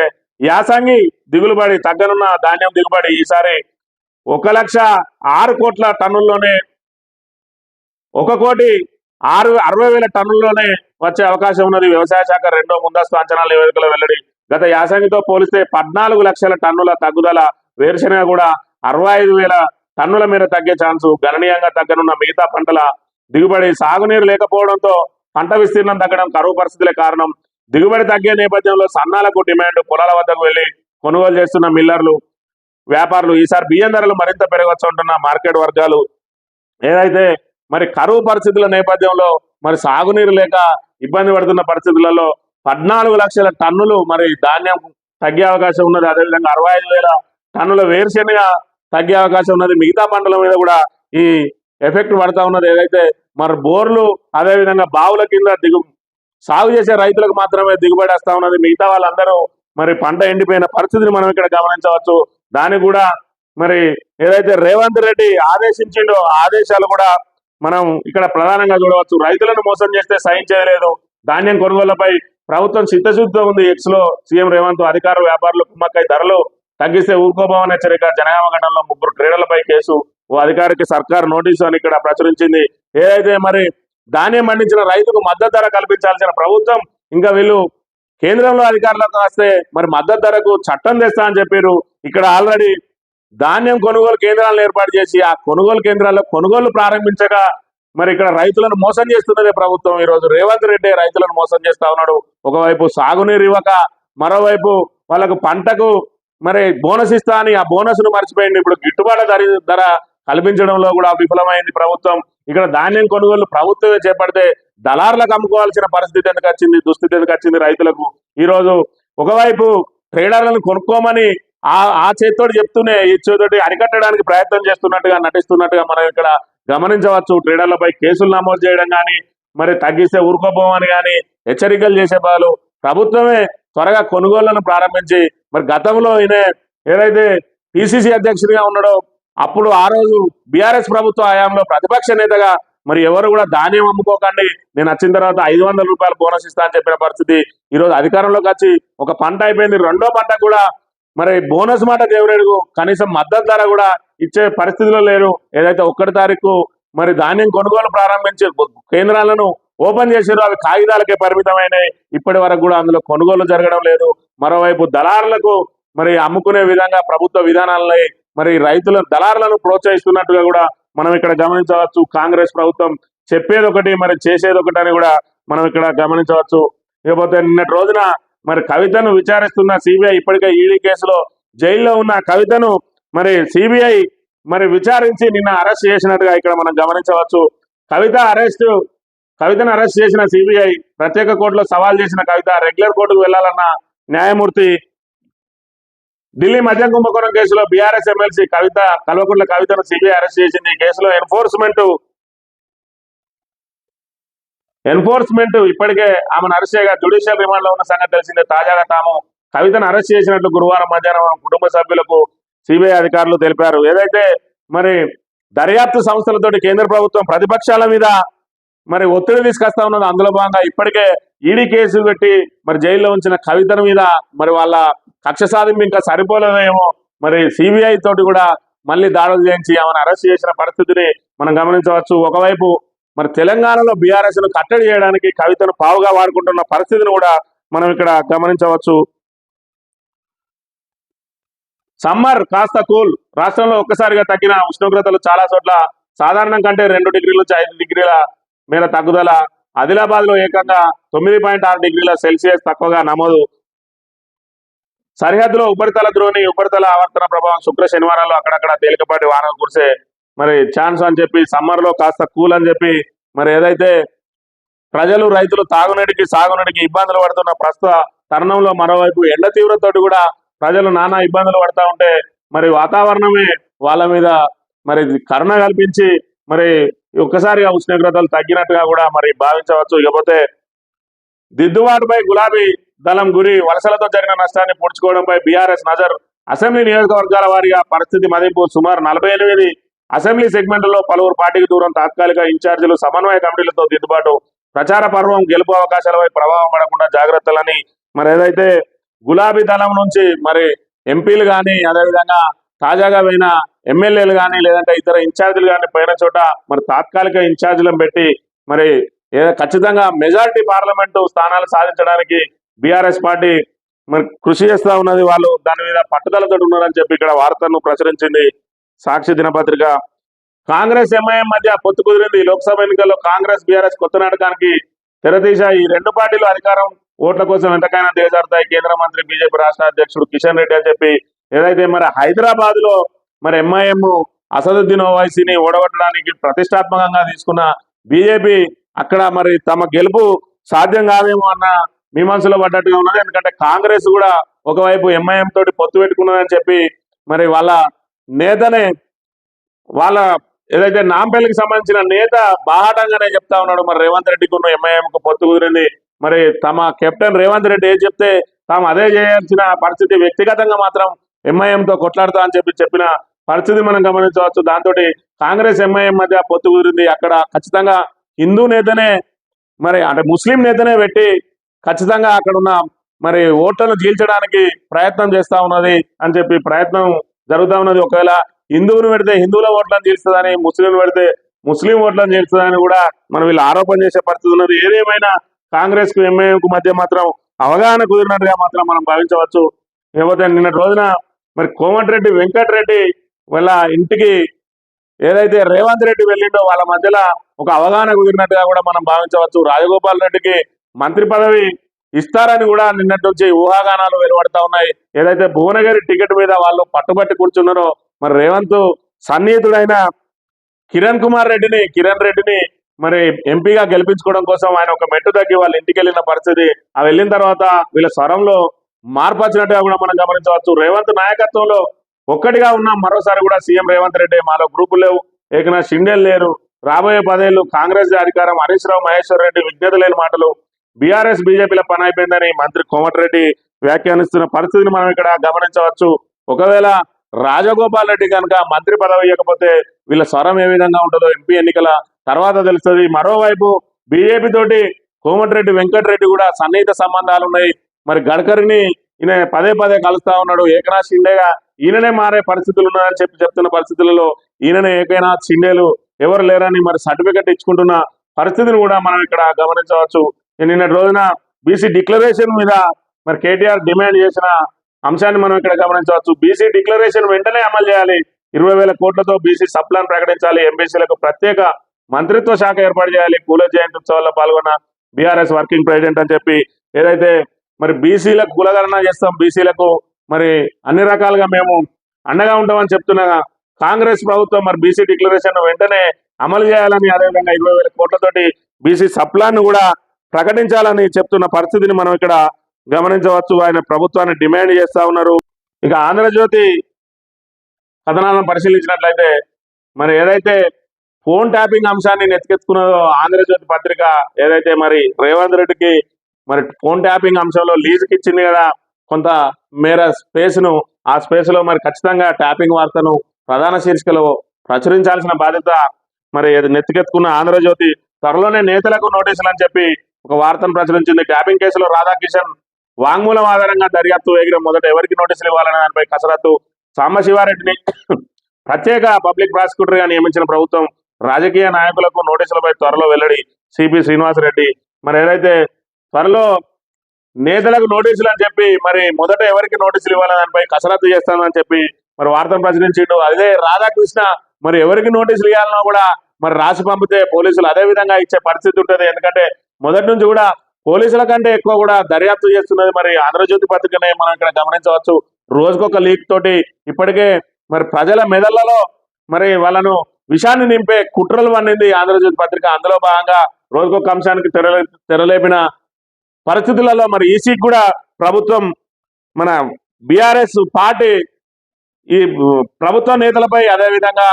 యాసంగి దిగులుబడి తగ్గనున్న ధాన్యం దిగుబడి ఈసారి 1,06,00,000 టన్నుల్లోనే 1,60,000 టన్నుల్లోనే వచ్చే అవకాశం ఉన్నది. వ్యవసాయ శాఖ రెండో ముందస్తు అంచనాల నివేదికలో వెల్లడి. గత యాసంగితో పోలిస్తే 14 లక్షల టన్నుల తగ్గుదల. వేరుశెనగ కూడా 65,000 టన్నుల మేర తగ్గే ఛాన్సు. గణనీయంగా తగ్గనున్న మిగతా పంటల దిగుబడి. సాగునీరు లేకపోవడంతో పంట విస్తీర్ణం తగ్గడం, కరువు పరిస్థితులే కారణం. దిగుబడి తగ్గే నేపథ్యంలో సన్నాలకు డిమాండ్. పొలాల వద్దకు వెళ్లి కొనుగోలు చేస్తున్న మిల్లర్లు, వ్యాపారులు ఈసారి బియ్యం ధరలు మరింత పెరగవచ్చు అంటున్న మార్కెట్ వర్గాలు. ఏదైతే మరి కరువు పరిస్థితుల నేపథ్యంలో మరి సాగునీరు లేక ఇబ్బంది పడుతున్న పరిస్థితులలో 14 లక్షల టన్నులు మరి ధాన్యం తగ్గే అవకాశం ఉన్నది. అదేవిధంగా 65,000 టన్నుల వేరుశెనగ తగ్గే అవకాశం ఉన్నది. మిగతా పంటల మీద కూడా ఈ ఎఫెక్ట్ పడతా ఉన్నది. ఏదైతే మరి బోర్లు అదేవిధంగా బావుల కింద సాగు చేసే రైతులకు మాత్రమే దిగుబడి వస్తా ఉన్నది. మిగతా వాళ్ళందరూ మరి పంట ఎండిపోయిన పరిస్థితిని మనం ఇక్కడ గమనించవచ్చు. దానికి కూడా మరి ఏదైతే రేవంత్ రెడ్డి ఆదేశించిండో ఆదేశాలు కూడా మనం ఇక్కడ ప్రధానంగా చూడవచ్చు. రైతులను మోసం చేస్తే సహించేది లేదు. ధాన్యం కొనుగోళ్లపై ప్రభుత్వం చిత్తశుద్ధితో ఉంది. ఎక్స్ లో సీఎం రేవంత్ అధికారులు వ్యాపారులు కుమ్మక్కై ధరలు తగ్గిస్తే ఊరుకోబోమని హెచ్చరిక. జనగామ ఘటనలో 3 ట్రేడర్లపై కేసు. ఓ అధికారికి సర్కార్ నోటీసు అని ఇక్కడ ప్రచురించింది. ఏదైతే మరి ధాన్యం పండించిన రైతుకు మద్దతు ధర కల్పించాల్సిన ప్రభుత్వం ఇంకా వీళ్ళు కేంద్రంలో అధికారులకు వస్తే మరి మద్దతు ధరకు చట్టం తెస్తా అని చెప్పారు. ఇక్కడ ఆల్రెడీ ధాన్యం కొనుగోలు కేంద్రాలను ఏర్పాటు చేసి ఆ కొనుగోలు కేంద్రాల్లో కొనుగోలు ప్రారంభించగా మరి ఇక్కడ రైతులను మోసం చేస్తున్నదే ప్రభుత్వం. ఈ రోజు రేవంత్ రెడ్డి రైతులను మోసం చేస్తా ఉన్నాడు. ఒకవైపు సాగునీరు ఇవ్వక, మరోవైపు వాళ్ళకు పంటకు మరి బోనస్ ఇస్తా అని ఆ బోనస్ ను మర్చిపోయింది. ఇప్పుడు గిట్టుబాటు ధర కల్పించడంలో కూడా విఫలమైంది ప్రభుత్వం. ఇక్కడ ధాన్యం కొనుగోలు ప్రభుత్వమే చేపడితే దళారులకు అమ్ముకోవాల్సిన పరిస్థితి ఎందుకు వచ్చింది, దుస్థితి ఎందుకు వచ్చింది రైతులకు. ఈ రోజు ఒకవైపు ట్రేడర్లను కొనుక్కోమని ఆ చేతితోటి చెప్తూనే ఈ చేతితోటి అరికట్టడానికి ప్రయత్నం చేస్తున్నట్టుగా నటిస్తున్నట్టుగా మనం ఇక్కడ గమనించవచ్చు. ట్రేడర్లపై కేసులు నమోదు చేయడం కానీ, మరి తగ్గిస్తే ఊరుకోపోవని కానీ హెచ్చరికలు చేసే బదులు ప్రభుత్వమే త్వరగా కొనుగోళ్లను ప్రారంభించి, మరి గతంలో ఈయన ఏదైతే పిసిసి అధ్యక్షుడిగా ఉన్నాడో అప్పుడు ఆ రోజు బీఆర్ఎస్ ప్రభుత్వ హయాంలో ప్రతిపక్ష నేతగా మరి ఎవరు కూడా ధాన్యం అమ్ముకోకండి, నేను వచ్చిన తర్వాత 500 రూపాయలు బోనస్ ఇస్తా అని చెప్పిన పరిస్థితి. ఈరోజు అధికారంలోకి వచ్చి ఒక పంట అయిపోయింది, రెండో పంట కూడా మరి బోనస్ మాట దేవుడు కనీసం మద్దతు ధర కూడా ఇచ్చే పరిస్థితిలో లేరు. ఏదైతే 1 తారీఖు మరి ధాన్యం కొనుగోలు ప్రారంభించి కేంద్రాలను ఓపెన్ చేశారు, అవి కాగితాలకే పరిమితమైనవి. ఇప్పటి వరకు కూడా అందులో కొనుగోలు జరగడం లేదు. మరోవైపు దళారులకు మరి అమ్ముకునే విధంగా ప్రభుత్వ విధానాలని మరి రైతుల దళారులను ప్రోత్సహిస్తున్నట్టుగా కూడా మనం ఇక్కడ గమనించవచ్చు. కాంగ్రెస్ ప్రభుత్వం చెప్పేది ఒకటి మరి చేసేది ఒకటి అని కూడా మనం ఇక్కడ గమనించవచ్చు. ఇకపోతే నిన్నటి రోజున మరి కవితను విచారిస్తున్న సిబిఐ, ఇప్పటికే ఈడీ కేసులో జైల్లో ఉన్న కవితను మరి సిబిఐ మరి విచారించి నిన్న అరెస్ట్ చేసినట్టుగా ఇక్కడ మనం గమనించవచ్చు. కవితను అరెస్ట్ చేసిన సిబిఐ ప్రత్యేక కోర్టులో సవాల్ చేసిన కవిత రెగ్యులర్ కోర్టుకు వెళ్లాలన్న న్యాయమూర్తి ఢిల్లీ మద్యం కుంభకోణం కేసులో బీఆర్ఎస్ ఎమ్మెల్సీ కల్వకుంట్ల కవితను సిబిఐ అరెస్ట్ చేసింది. ఈ కేసులో ఎన్ఫోర్స్మెంట్ ఇప్పటికే ఆమెను అరెస్ట్ చేయగా జ్యుడిషియల్ రిమాండ్ లో ఉన్న సంగతి తెలిసిందే. తాజాగా తాము కవితను అరెస్ట్ చేసినట్లు గురువారం మధ్యాహ్నం కుటుంబ సభ్యులకు సిబిఐ అధికారులు తెలిపారు. ఏదైతే మరి దర్యాప్తు సంస్థలతోటి కేంద్ర ప్రభుత్వం ప్రతిపక్షాల మీద మరి ఒత్తిడి తీసుకొస్తా ఉన్నది, అందులో భాగంగా ఇప్పటికే ఈడీ కేసులు పెట్టి మరి జైల్లో ఉంచిన కవితల మీద మరి వాళ్ళ కక్ష సాధింపు ఇంకా సరిపోలేదేమో, మరి సిబిఐ తోటి కూడా మళ్ళీ దాడులు చేయించి ఆమెను అరెస్ట్ చేసిన పరిస్థితిని మనం గమనించవచ్చు. ఒకవైపు మరి తెలంగాణలో బీఆర్ఎస్ ను కట్టడి చేయడానికి కవితను పావుగా వాడుకుంటున్న పరిస్థితిని కూడా మనం ఇక్కడ గమనించవచ్చు. సమ్మర్ కాస్త కూల్. రాష్ట్రంలో ఒక్కసారిగా తగ్గిన ఉష్ణోగ్రతలు చాలా చోట్ల సాధారణం కంటే 2 డిగ్రీల నుంచి 5 డిగ్రీల మేర తగ్గుదల. ఆదిలాబాద్ లో ఏకంగా 9.6 డిగ్రీల సెల్సియస్ తక్కువగా నమోదు. సరిహద్దులో ఉపరితల ద్రోణి ఉపరితల ఆవర్తన ప్రభావం శుక్ర శనివారాల్లో అక్కడక్కడ తేలికపాటి వానలు కురిసే మరి ఛాన్స్ అని చెప్పి, సమ్మర్ లో కాస్త కూల్ అని చెప్పి మరి ఏదైతే ప్రజలు రైతులు తాగునీటికి సాగునీటికి ఇబ్బందులు పడుతున్న ప్రస్తుత తరుణంలో మరోవైపు ఎండ తీవ్రతోటి కూడా ప్రజలు నానా ఇబ్బందులు పడతా ఉంటే మరి వాతావరణమే వాళ్ళ మీద మరి కరుణ కల్పించి మరి ఒక్కసారిగా ఉష్ణోగ్రతలు తగ్గినట్టుగా కూడా మరి భావించవచ్చు. ఇకపోతే దిద్దుబాటుపై గులాబీ దళం గురి. వలసలతో జరిగిన నష్టాన్ని పూడ్చుకోవడంపై బీఆర్ఎస్ నజర్. అసెంబ్లీ నియోజకవర్గాల వారీగా పరిస్థితి మదింపు. సుమారు 48 అసెంబ్లీ సెగ్మెంట్లలో పలువురు పార్టీకి దూరం. తాత్కాలిక ఇన్ఛార్జీలు సమన్వయ కమిటీలతో దిద్దుబాటు. ప్రచార పర్వం గెలుపు అవకాశాలపై ప్రభావం పడకుండా జాగ్రత్తలని మరి ఏదైతే గులాబీ దళం నుంచి మరి ఎంపీలు కానీ, అదేవిధంగా తాజాగా పోయిన ఎమ్మెల్యేలు కానీ, లేదంటే ఇతర ఇన్ఛార్జీలు కానీ పోయిన చోట మరి తాత్కాలిక ఇన్ఛార్జీలను పెట్టి మరి ఖచ్చితంగా మెజారిటీ పార్లమెంటు స్థానాలు సాధించడానికి బీఆర్ఎస్ పార్టీ మరి కృషి చేస్తా ఉన్నది. వాళ్ళు దాని మీద పట్టుదలతో ఉన్నారని చెప్పి ఇక్కడ వార్తను ప్రచురించింది సాక్షి దినపత్రిక. కాంగ్రెస్ ఎంఐఎం మధ్య పొత్తు కుదిరింది. లోక్సభ ఎన్నికల్లో కాంగ్రెస్ బీఆర్ఎస్ కొత్త నాటకానికి తెరతీశాయి. ఈ 2 పార్టీలు అధికారం ఓట్ల కోసం ఎంతకైనా దిగజారుతాయి. కేంద్ర మంత్రి బీజేపీ రాష్ట్ర అధ్యక్షుడు కిషన్ రెడ్డి అని చెప్పి ఏదైతే మరి హైదరాబాద్ లో మరి ఎంఐఎం అసదుద్దీన్ ఓవైసీని ఓడగొట్టడానికి ప్రతిష్టాత్మకంగా తీసుకున్న బీజేపీ అక్కడ మరి తమ గెలుపు సాధ్యం కాదేమో అన్న మీమాంసలో పడ్డట్టుగా ఉన్నది. ఎందుకంటే కాంగ్రెస్ కూడా ఒకవైపు ఎంఐఎం తోటి పొత్తు పెట్టుకున్నదని చెప్పి మరి వాళ్ళ నేతనే వాళ్ళ ఏదైతే నాంపల్లికి సంబంధించిన నేత బాహాటంగానే చెప్తా ఉన్నాడు. మరి రేవంత్ రెడ్డికి ఉన్న ఎంఐఎంకు పొత్తు కుదిరింది. మరి తమ కెప్టెన్ రేవంత్ రెడ్డి ఏం చెప్తే తాము అదే చేయాల్సిన పరిస్థితి. వ్యక్తిగతంగా మాత్రం ఎంఐఎంతో కొట్లాడుతా అని చెప్పిన పరిస్థితి మనం గమనించవచ్చు. దాంతో కాంగ్రెస్ ఎంఐఎం మధ్య పొత్తు కుదిరింది. అక్కడ ఖచ్చితంగా హిందూ నేతనే మరి అంటే ముస్లిం నేతనే పెట్టి ఖచ్చితంగా అక్కడ ఉన్న మరి ఓట్లను చీల్చడానికి ప్రయత్నం చేస్తా ఉన్నది అని చెప్పి ప్రయత్నం జరుగుతూ ఉన్నది. ఒకవేళ హిందువును పెడితే హిందువుల ఓట్లను చీల్స్తుందని, ముస్లింలు పెడితే ముస్లిం ఓట్లను చీల్స్తుందని కూడా మనం వీళ్ళు ఆరోపణ చేసే పరిస్థితి ఉన్నది. ఏదేమైనా కాంగ్రెస్ కు ఎంఐఎంకు మధ్య మాత్రం అవగాహన కుదిరినట్టుగా మాత్రం మనం భావించవచ్చు. లేకపోతే నిన్నటి రోజున మరి కోమటిరెడ్డి వెంకటరెడ్డి వాళ్ళ ఇంటికి ఏదైతే రేవంత్ రెడ్డి వెళ్ళిండో వాళ్ళ మధ్యలో ఒక అవగాహన కుదిరినట్టుగా కూడా మనం భావించవచ్చు. రాజగోపాల్ రెడ్డికి మంత్రి పదవి ఇస్తారని కూడా నిన్నటి నుంచి ఊహాగానాలు వెలువడతా ఉన్నాయి. ఏదైతే భువనగిరి టికెట్ మీద వాళ్ళు పట్టుబట్టి కూర్చున్నారో మరి రేవంత్ సన్నిహితుడైన కిరణ్ రెడ్డిని మరి ఎంపీగా గెలిపించుకోవడం కోసం ఆయన ఒక మెట్టు తగ్గి వాళ్ళ ఇంటికి వెళ్ళిన పరిస్థితి. ఆ వెళ్ళిన తర్వాత వీళ్ళ స్వరంలో మార్పు వచ్చినట్టుగా కూడా మనం గమనించవచ్చు. రేవంత్ నాయకత్వంలో ఒక్కటిగా ఉన్న మరోసారి కూడా సీఎం రేవంత్ రెడ్డి మాలో గ్రూపులు లేవు, ఏకనాథ్ షిండేలు లేరు, రాబోయే 10 ఏళ్ళు కాంగ్రెస్ అధికారం, హరీష్ రావు మహేశ్వర్ రెడ్డి విజ్ఞత లేని మాటలు, బీఆర్ఎస్ బీజేపీల పని అయిపోయిందని మంత్రి కోమటిరెడ్డి వ్యాఖ్యానిస్తున్న పరిస్థితిని మనం ఇక్కడ గమనించవచ్చు. ఒకవేళ రాజగోపాల్ రెడ్డి కనుక మంత్రి పదవి ఇవ్వకపోతే వీళ్ళ స్వరం ఏ విధంగా ఉంటుందో ఎంపీ ఎన్నికల తర్వాత తెలుస్తుంది. మరోవైపు బీజేపీ తోటి కోమటిరెడ్డి వెంకటరెడ్డి కూడా సన్నిహిత సంబంధాలు ఉన్నాయి. మరి గడ్కరీని ఈయన పదే కలుస్తా ఉన్నాడు. ఏకనాథ్ షిండేగా ఈయననే మారే పరిస్థితులు ఉన్నాయని చెప్తున్న పరిస్థితులలో ఈయననే ఏకనాథ్ షిండేలు ఎవరు లేరని మరి సర్టిఫికెట్ ఇచ్చుకుంటున్న పరిస్థితిని కూడా మనం ఇక్కడ గమనించవచ్చు. నిన్నటి రోజున బీసీ డిక్లరేషన్ మీద మరి కేటీఆర్ డిమాండ్ చేసిన అంశాన్ని మనం ఇక్కడ గమనించవచ్చు. బీసీ డిక్లరేషన్ వెంటనే అమలు చేయాలి, 20,000 కోట్లతో బీసీ సబ్ ప్లాన్ ప్రకటించాలి, ఎంబీసీలకు ప్రత్యేక మంత్రిత్వ శాఖ ఏర్పాటు చేయాలి, పూల జయంతి ఉత్సవాల్లో పాల్గొన్న బీఆర్ఎస్ వర్కింగ్ ప్రెసిడెంట్ అని చెప్పి ఏదైతే మరి బీసీలకు కులగణన చేస్తాం, బీసీలకు మరి అన్ని రకాలుగా మేము అండగా ఉంటామని చెప్తున్న కాంగ్రెస్ ప్రభుత్వం మరి బీసీ డిక్లరేషన్ వెంటనే అమలు చేయాలని, అదేవిధంగా 20,000 కోట్లతోటి బీసీ సబ్ ప్లాన్ కూడా ప్రకటించాలని చెప్తున్న పరిస్థితిని మనం ఇక్కడ గమనించవచ్చు. ఆయన ప్రభుత్వాన్ని డిమాండ్ చేస్తా ఉన్నారు. ఇక ఆంధ్రజ్యోతి కథనాలను పరిశీలించినట్లయితే మరి ఏదైతే ఫోన్ ట్యాపింగ్ అంశాన్ని నెత్తికెత్తుకున్నదో ఆంధ్రజ్యోతి పత్రిక, ఏదైతే మరి రేవంత్ రెడ్డికి మరి ఫోన్ ట్యాపింగ్ అంశంలో లీజుకి ఇచ్చింది కదా కొంత మేర స్పేస్ను, ఆ స్పేస్లో మరి ఖచ్చితంగా ట్యాపింగ్ వార్తను ప్రధాన శీర్షికలో ప్రచురించాల్సిన బాధ్యత మరి నెత్తికెత్తుకున్న ఆంధ్రజ్యోతి త్వరలోనే నేతలకు నోటీసులు అని చెప్పి ఒక వార్తను ప్రచురించింది. ట్యాపింగ్ కేసులో రాధాకిషన్ వాంగ్మూలం ఆధారంగా దర్యాప్తు వేగిన మొదట ఎవరికి నోటీసులు ఇవ్వాలనే దానిపై కసరత్తు. సాంబశివారెడ్డిని ప్రత్యేక పబ్లిక్ ప్రాసిక్యూటర్ గా నియమించిన ప్రభుత్వం రాజకీయ నాయకులకు నోటీసులపై త్వరలో వెల్లడి. సిపి శ్రీనివాసరెడ్డి మరి ఏదైతే త్వరలో నేతలకు నోటీసులు అని చెప్పి మరి మొదట ఎవరికి నోటీసులు ఇవ్వాలని దానిపై కసరత్తు చేస్తానని చెప్పి మరి వార్తను ప్రచురించిండు. అదే రాధాకృష్ణ మరి ఎవరికి నోటీసులు ఇవ్వాలన్నా కూడా మరి రాసి పంపితే పోలీసులు అదే విధంగా ఇచ్చే పరిస్థితి ఉంటుంది. ఎందుకంటే మొదటి నుంచి కూడా పోలీసుల కంటే ఎక్కువ కూడా దర్యాప్తు చేస్తున్నది మరి ఆంధ్రజ్యోతి పత్రికనే మనం ఇక్కడ గమనించవచ్చు. రోజుకొక లీక్ తోటి ఇప్పటికే మరి ప్రజల మెదళ్లలో మరి వాళ్ళను విషాన్ని నింపే కుట్రలు పన్నింది ఆంధ్రజ్యోతి పత్రిక. అందులో భాగంగా రోజుకొక అంశానికి తెరలేపిన పరిస్థితులలో మరి ఈసీకి కూడా ప్రభుత్వం మన బీఆర్ఎస్ పార్టీ ఈ ప్రభుత్వ నేతలపై అదేవిధంగా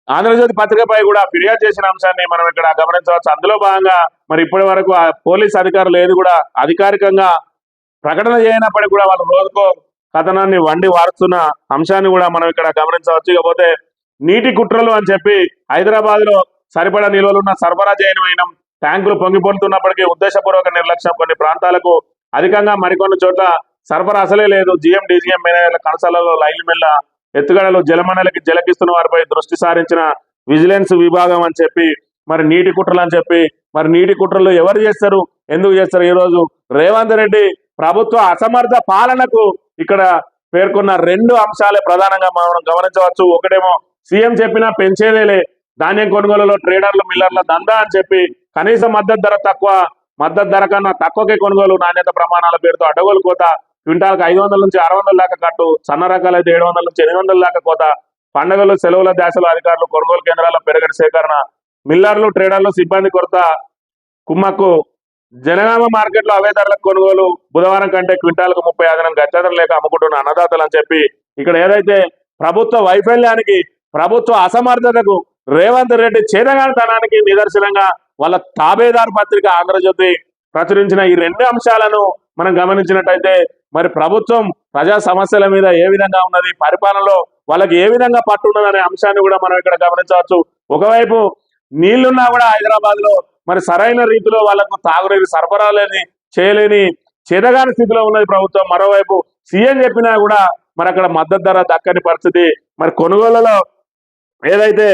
ఆంధ్రజ్యోతి పత్రికపై కూడా ఫిర్యాదు చేసిన అంశాన్ని మనం ఇక్కడ గమనించవచ్చు. అందులో భాగంగా మరి ఇప్పటి వరకు ఆ పోలీస్ అధికారులు ఏది కూడా అధికారికంగా ప్రకటన చేయనప్పటికీ కూడా వాళ్ళు రోజుకో కథనాన్ని వండి వారుస్తున్న అంశాన్ని కూడా మనం ఇక్కడ గమనించవచ్చు. ఇకపోతే నీటి కుట్రలు అని చెప్పి హైదరాబాద్ లో సరిపడా నిల్వలున్న సరఫరా చేయని ట్యాంకులు పొంగిపోతున్నప్పటికీ ఉద్దేశపూర్వక నిర్లక్ష్యం, కొన్ని ప్రాంతాలకు అధికంగా మరికొన్ని చోట్ల సరఫరా అసలే లేదు. జీఎం డీజీఎం మేనేజర్ల కనసాలలో లైన్ల మెల్ల ఎత్తుగడలు, జలమండలికి జలకిస్తున్న వారిపై దృష్టి సారించిన విజిలెన్స్ విభాగం అని చెప్పి మరి నీటి కుట్రలు అని చెప్పి మరి నీటి కుట్రలు ఎవరు చేస్తారు, ఎందుకు చేస్తారు? ఈ రోజు రేవంత్ రెడ్డి ప్రభుత్వ అసమర్థ పాలనకు ఇక్కడ పేర్కొన్న 2 అంశాలే ప్రధానంగా మనం గమనించవచ్చు. ఒకటేమో సీఎం చెప్పినా పెంచేదేలే, ధాన్యం కొనుగోలులో ట్రేడర్లు మిల్లర్ల దందా అని చెప్పి కనీస మద్దతు ధర కన్నా తక్కువకే కొనుగోలు, నాణ్యత ప్రమాణాల పేరుతో అడ్డగోలు కోత, క్వింటాల్కి 500 నుంచి 600 దాకా కట్టు, సన్న రకాలు అయితే 700 నుంచి 800 దాకా కోత, పండుగలు సెలవుల దశలో అధికారులు కొనుగోలు కేంద్రాల్లో పెరగని సేకరణ, మిల్లర్లు ట్రేడర్లు సిబ్బంది కొరత కుమ్మక్కు, జనగామ మార్కెట్లో అవే ధరలకు కొనుగోలు, బుధవారం కంటే క్వింటాల్కు 30 అదనం గత్యంతరం లేక అమ్ముకుంటున్న అన్నదాతలు అని చెప్పి ఇక్కడ ఏదైతే ప్రభుత్వ వైఫల్యానికి, ప్రభుత్వ అసమర్థతకు, రేవంత్ రెడ్డి చేతగానితనానికి నిదర్శనంగా వాళ్ళ తాబేదారు పత్రిక ఆంధ్రజ్యోతి ప్రచురించిన ఈ 2 అంశాలను మనం గమనించినట్టయితే మరి ప్రభుత్వం ప్రజా సమస్యల మీద ఏ విధంగా ఉన్నది, పరిపాలనలో వాళ్ళకి ఏ విధంగా పట్టున్నదనే అంశాన్ని కూడా మనం ఇక్కడ గమనించవచ్చు. ఒకవైపు నీళ్లున్నా కూడా హైదరాబాద్ లో మరి సరైన రీతిలో వాళ్ళకు తాగునీరు సరఫరా చేయలేని చేతగాని స్థితిలో ఉన్నది ప్రభుత్వం. మరోవైపు సీఎం చెప్పినా కూడా మరి అక్కడ మద్దతు ధర దక్కని పరిస్థితి. మరి కొనుగోళ్లలో ఏదైతే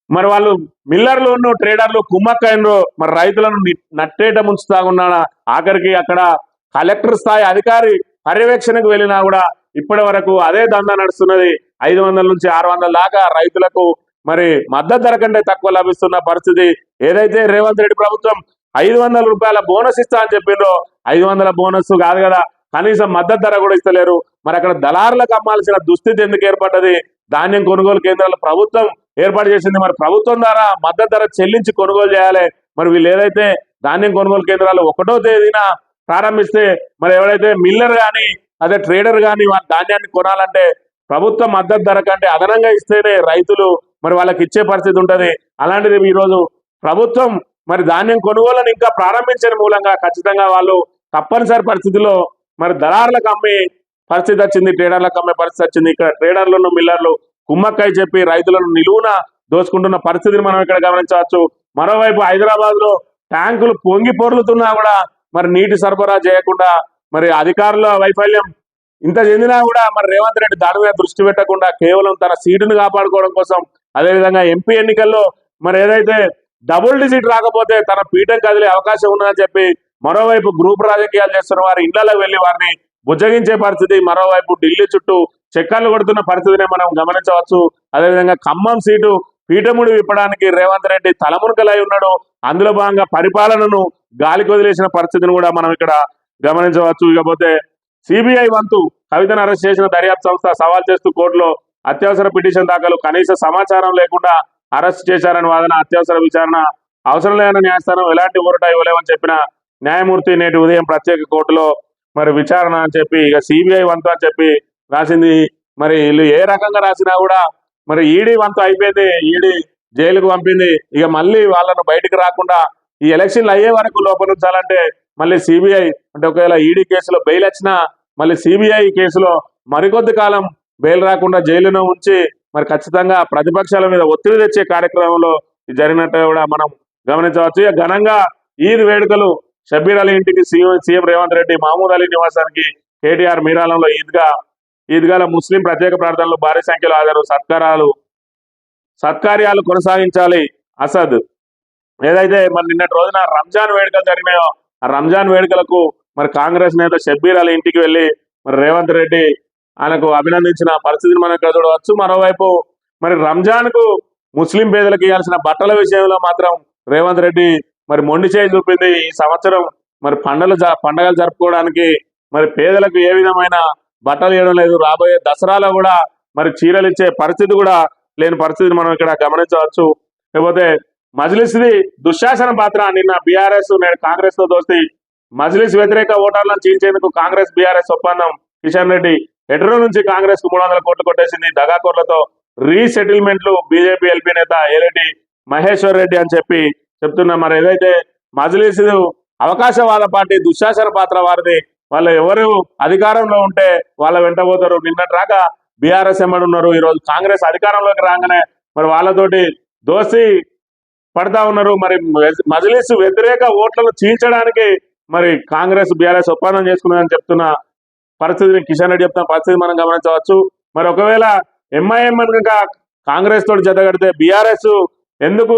మరి వాళ్ళు మిల్లర్లు ట్రేడర్లు కుమ్మక్కైనరు మరి రైతులను నట్టేట ముంచుతాగున్నాడా. ఆఖరికి అక్కడ కలెక్టర్ స్థాయి అధికారి పర్యవేక్షణకు వెళ్ళినా కూడా ఇప్పటి వరకు అదే దందా నడుస్తున్నది. 500 నుంచి 600 దాకా రైతులకు మరి మద్దతు ధర కంటే తక్కువ లభిస్తున్న పరిస్థితి. ఏదైతే రేవంత్ రెడ్డి ప్రభుత్వం 500 రూపాయల బోనస్ ఇస్తా అని చెప్పిండ్రో 500 బోనస్ కాదు కదా, కనీసం మద్దతు ధర కూడా ఇస్తలేరు. మరి అక్కడ దళారులకు అమ్మాల్సిన దుస్థితి ఎందుకు ఏర్పడ్డది? ధాన్యం కొనుగోలు కేంద్రాలు ప్రభుత్వం ఏర్పాటు చేసింది, మరి ప్రభుత్వం ద్వారా మద్దతు ధర చెల్లించి కొనుగోలు చేయాలి. మరి వీళ్ళు ఏదైతే ధాన్యం కొనుగోలు కేంద్రాలు 1వ తేదీన ప్రారంభిస్తే మరి ఎవరైతే మిల్లర్ కానీ అదే ట్రేడర్ కానీ ధాన్యాన్ని కొనాలంటే ప్రభుత్వ మద్దతు ధర కంటే అదనంగా ఇస్తేనే రైతులు మరి వాళ్ళకి ఇచ్చే పరిస్థితి ఉంటుంది. అలాంటిది ఈరోజు ప్రభుత్వం మరి ధాన్యం కొనుగోలను ఇంకా ప్రారంభించని మూలంగా ఖచ్చితంగా వాళ్ళు తప్పనిసరి పరిస్థితిలో మరి దళారులకు అమ్మే పరిస్థితి వచ్చింది, ట్రేడర్లకు అమ్మే పరిస్థితి వచ్చింది. ఇక్కడ ట్రేడర్లను మిల్లర్లు కుమ్మక్కై చెప్పి రైతులను నిలువున దోచుకుంటున్న పరిస్థితిని మనం ఇక్కడ గమనించవచ్చు. మరోవైపు హైదరాబాద్ లో ట్యాంకులు పొంగి పొర్లుతున్నా కూడా మరి నీటి సరఫరా చేయకుండా మరి అధికారుల వైఫల్యం ఇంత చెందినా కూడా మరి రేవంత్ రెడ్డి దాని మీద దృష్టి పెట్టకుండా కేవలం తన సీటును కాపాడుకోవడం కోసం, అదేవిధంగా ఎంపీ ఎన్నికల్లో మరి ఏదైతే డబుల్ డిజిట్ రాకపోతే తన పీఠం కదిలే అవకాశం ఉన్నదని చెప్పి మరోవైపు గ్రూప్ రాజకీయాలు చేస్తున్న వారి ఇళ్లకు వెళ్లి వారిని బుజ్జగించే పరిస్థితి, మరోవైపు ఢిల్లీ చుట్టూ చక్కర్లు కొడుతున్న పరిస్థితిని మనం గమనించవచ్చు. అదేవిధంగా ఖమ్మం సీటు పీఠముడి విప్పడానికి రేవంత్ రెడ్డి తలమునకలై ఉన్నాడు. అందులో భాగంగా పరిపాలనను గాలికి వదిలేసిన పరిస్థితిని కూడా మనం ఇక్కడ గమనించవచ్చు. ఇకపోతే సిబిఐ వంతు కవితను అరెస్ట్ చేసిన దర్యాప్తు సంస్థ సవాల్ చేస్తూ కోర్టులో అత్యవసర పిటిషన్ దాఖలు. కనీస సమాచారం లేకుండా అరెస్ట్ చేశారని వాదన. అత్యవసర విచారణ అవసరం లేని న్యాయస్థానం ఎలాంటి ఊరట ఇవ్వలేమని చెప్పిన న్యాయమూర్తి నేటి ఉదయం ప్రత్యేక కోర్టులో మరి విచారణ అని చెప్పి ఇక సిబిఐ వంతు అని చెప్పి రాసింది. మరి వీళ్ళు ఏ రకంగా రాసినా కూడా మరి ఈడీ వంతు అయిపోయింది, ఈడీ జైలుకు పంపింది. ఇక మళ్ళీ వాళ్ళను బయటకు రాకుండా ఈ ఎలక్షన్లు అయ్యే వరకు లోపలించాలంటే మళ్ళీ సిబిఐ అంటే ఒకవేళ ఈడీ కేసులో బెయిల్ వచ్చినా మళ్ళీ సిబిఐ కేసులో మరికొద్ది కాలం బెయిల్ రాకుండా జైలులో ఉంచి మరి ఖచ్చితంగా ప్రతిపక్షాల మీద ఒత్తిడి తెచ్చే కార్యక్రమంలో జరిగినట్టు కూడా మనం గమనించవచ్చు. ఇక ఘనంగా ఈద్ వేడుకలు షబ్బీర్ అలీ ఇంటికి సీఎం రేవంత్ రెడ్డి, మహమూద్ అలీ నివాసానికి కేటీఆర్ మీరాలంలో ఈద్గాల ముస్లిం ప్రత్యేక ప్రార్థనలు భారీ సంఖ్యలో హాజరు. సత్కార్యాలు కొనసాగించాలి అసద్. ఏదైతే మరి నిన్నటి రోజున రంజాన్ వేడుకలు జరిగినాయో ఆ రంజాన్ వేడుకలకు మరి కాంగ్రెస్ నేత షబ్బీర్ అలీ ఇంటికి వెళ్ళి మరి రేవంత్ రెడ్డి ఆయనకు అభినందించిన పరిస్థితిని మనం ఇక్కడ చూడవచ్చు. మరోవైపు మరి రంజాన్ కు ముస్లిం పేదలకు ఇవ్వాల్సిన బట్టల విషయంలో మాత్రం రేవంత్ రెడ్డి మరి మొండి చేయి చూపింది. ఈ సంవత్సరం మరి పండగలు జరుపుకోవడానికి మరి పేదలకు ఏ విధమైన బట్టలు ఇవ్వడం లేదు. రాబోయే దసరాలో కూడా మరి చీరలు ఇచ్చే పరిస్థితి కూడా లేని పరిస్థితిని మనం ఇక్కడ గమనించవచ్చు. లేకపోతే మజ్లిస్ది దుశ్శాసన పాత్ర. నిన్న బీఆర్ఎస్ నేడు కాంగ్రెస్ తో దోస్తి. మజ్లిస్ వ్యతిరేక ఓటర్లను చీల్చేందుకు కాంగ్రెస్ బీఆర్ఎస్ ఒప్పందం. కిషన్ రెడ్డి హెడ్రో నుంచి కాంగ్రెస్ కు 300 కోట్లు కొట్టేసింది. దగాకోర్లతో రీసెటిల్మెంట్లు. బీజేపీ ఎల్పీ నేత ఏరెడ్డి మహేశ్వర్ రెడ్డి అని చెప్పి చెప్తున్నా. మరి ఏదైతే మజ్లిస్ అవకాశవాద పార్టీ దుశ్శాసన పాత్ర వారిది. వాళ్ళు ఎవరు అధికారంలో ఉంటే వాళ్ళ వెంట పోతారు. నిన్నటి రాక బీఆర్ఎస్ ఎంబడి ఉన్నారు. ఈరోజు కాంగ్రెస్ అధికారంలోకి రాగానే మరి వాళ్ళతోటి దోస్తీ పడతా ఉన్నారు. మరి మజ్లిస్ వ్యతిరేక ఓట్లను చీల్చడానికి మరి కాంగ్రెస్ బీఆర్ఎస్ ఒప్పందం చేసుకున్నదని చెప్తున్న పరిస్థితిని కిషన్ రెడ్డి చెప్తున్న పరిస్థితి మనం గమనించవచ్చు. మరి ఒకవేళ ఎంఐఎం కనుక కాంగ్రెస్ తోటి జతగడితే బీఆర్ఎస్ ఎందుకు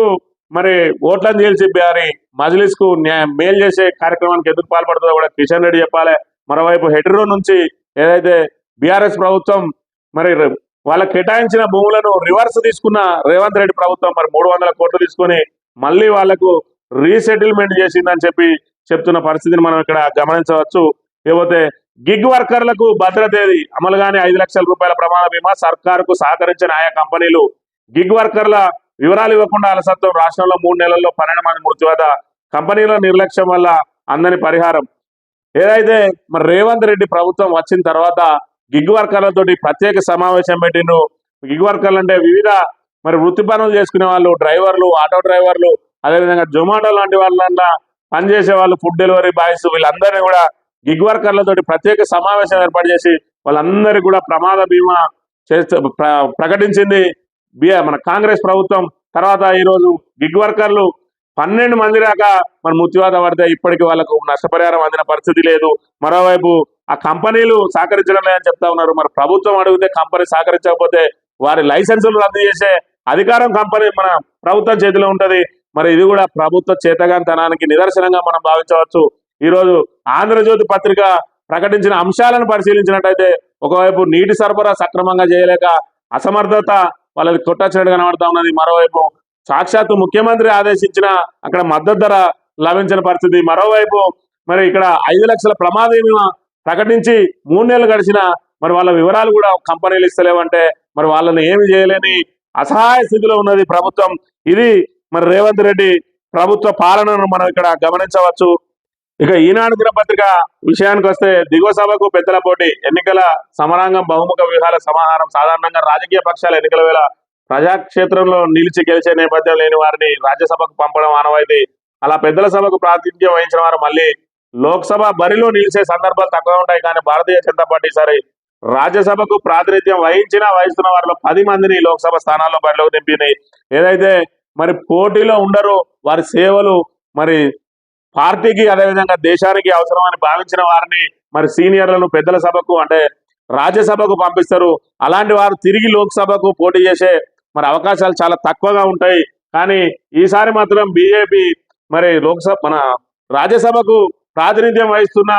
మరి ఓట్లను చీల్చి మజ్లిస్ కు మేలు చేసే కార్యక్రమానికి ఎందుకు పాల్పడుతుందో కూడా కిషన్ రెడ్డి చెప్పాలి. మరోవైపు హెడ్రో నుంచి ఏదైతే బీఆర్ఎస్ ప్రభుత్వం మరి వాళ్ళకి కేటాయించిన భూములను రివర్స్ తీసుకున్న రేవంత్ రెడ్డి ప్రభుత్వం మరి 300 కోట్లు తీసుకొని మళ్ళీ వాళ్లకు రీసెటిల్మెంట్ చేసిందని చెప్పి చెప్తున్న పరిస్థితిని మనం ఇక్కడ గమనించవచ్చు. లేకపోతే గిగ్ వర్కర్లకు భద్రతేది అమలు గాని 5 లక్షల రూపాయల ప్రమాద బీమా. సర్కారుకు సహకరించిన ఆయా కంపెనీలు గిగ్ వర్కర్ల వివరాలు ఇవ్వకుండా అలసత్వం. రాష్ట్రంలో 3 నెలల్లో 12 మంది మృత్యువాత. కంపెనీల నిర్లక్ష్యం వల్ల అందని పరిహారం. ఏదైతే మరి రేవంత్ రెడ్డి ప్రభుత్వం వచ్చిన తర్వాత గిగ్ వర్కర్లతోటి ప్రత్యేక సమావేశం పెట్టిండ్రు. గిగ్ వర్కర్లు అంటే వివిధ మరి వృత్తి పనులు చేసుకునే వాళ్ళు, డ్రైవర్లు, ఆటో డ్రైవర్లు, అదేవిధంగా జొమాటో లాంటి వాళ్ళ పనిచేసే వాళ్ళు, ఫుడ్ డెలివరీ బాయ్స్, వీళ్ళందరినీ కూడా గిగ్ వర్కర్లతోటి ప్రత్యేక సమావేశం ఏర్పాటు చేసి వాళ్ళందరికీ కూడా ప్రమాద బీమా ప్రకటించింది మన కాంగ్రెస్ ప్రభుత్వం. తర్వాత ఈరోజు గిగ్ వర్కర్లు 12 మంది దాకా మరి మృత్యువాత పడితే ఇప్పటికీ వాళ్ళకు నష్టపరిహారం అందిన పరిస్థితి లేదు. మరోవైపు ఆ కంపెనీలు సహకరించడం లేదని చెప్తా ఉన్నారు. మరి ప్రభుత్వం అడిగితే కంపెనీ సహకరించకపోతే వారి లైసెన్సులు రద్దు చేసే అధికారం కంపెనీ మన ప్రభుత్వం చేతిలో ఉంటది. మరి ఇది కూడా ప్రభుత్వ చేతగానితనానికి నిదర్శనంగా మనం భావించవచ్చు. ఈరోజు ఆంధ్రజ్యోతి పత్రిక ప్రకటించిన అంశాలను పరిశీలించినట్టయితే ఒకవైపు నీటి సరఫరా సక్రమంగా చేయలేక అసమర్థత వాళ్ళది కొట్టచ్చినట్టు కనబడతా ఉన్నది. మరోవైపు సాక్షాత్తు ముఖ్యమంత్రి ఆదేశించిన అక్కడ మద్దతు ధర లభించిన పరిస్థితి. మరోవైపు మరి ఇక్కడ 5 లక్షల ప్రమాద బీమా ప్రకటించి 3 నెలలు గడిచిన మరి వాళ్ళ వివరాలు కూడా కంపెనీలు ఇస్తలేవంటే మరి వాళ్ళని ఏమి చేయలేని అసహాయ స్థితిలో ఉన్నది ప్రభుత్వం. ఇది మరి రేవంత్ రెడ్డి ప్రభుత్వ పాలనను మనం ఇక్కడ గమనించవచ్చు. ఇక ఈనాడు దినపత్రిక విషయానికి వస్తే దిగువ సభకు పెద్దల పోటీ, ఎన్నికల సమరాంగం బహుముఖ వ్యూహాల సమాహారం. సాధారణంగా రాజకీయ పక్షాల ఎన్నికల వేళ ప్రజాక్షేత్రంలో నిలిచి గెలిచే నేపథ్యం లేని వారిని రాజ్యసభకు పంపడం ఆనవాయితీ. అలా పెద్దల సభకు ప్రాతినిధ్యం వహించిన వారు మళ్ళీ లోక్సభ బరిలో నిలిచే సందర్భాలు తక్కువ ఉంటాయి. కానీ భారతీయ జనతా పార్టీ ఈసారి రాజ్యసభకు ప్రాతినిధ్యం వహిస్తున్న వారిలో 10 మందిని లోక్సభ స్థానాల్లో బరిలోకి దింపింది. ఏదైతే మరి పోటీలో ఉండరో వారి సేవలు మరి పార్టీకి అదేవిధంగా దేశానికి అవసరమని భావించిన వారిని మరి సీనియర్లను పెద్దల సభకు అంటే రాజ్యసభకు పంపిస్తారు. అలాంటి వారు తిరిగి లోక్సభకు పోటీ చేసే మరి అవకాశాలు చాలా తక్కువగా ఉంటాయి. కానీ ఈసారి మాత్రం బీజేపీ మరి లోక్సభ మన రాజ్యసభకు ప్రాతినిధ్యం వహిస్తున్న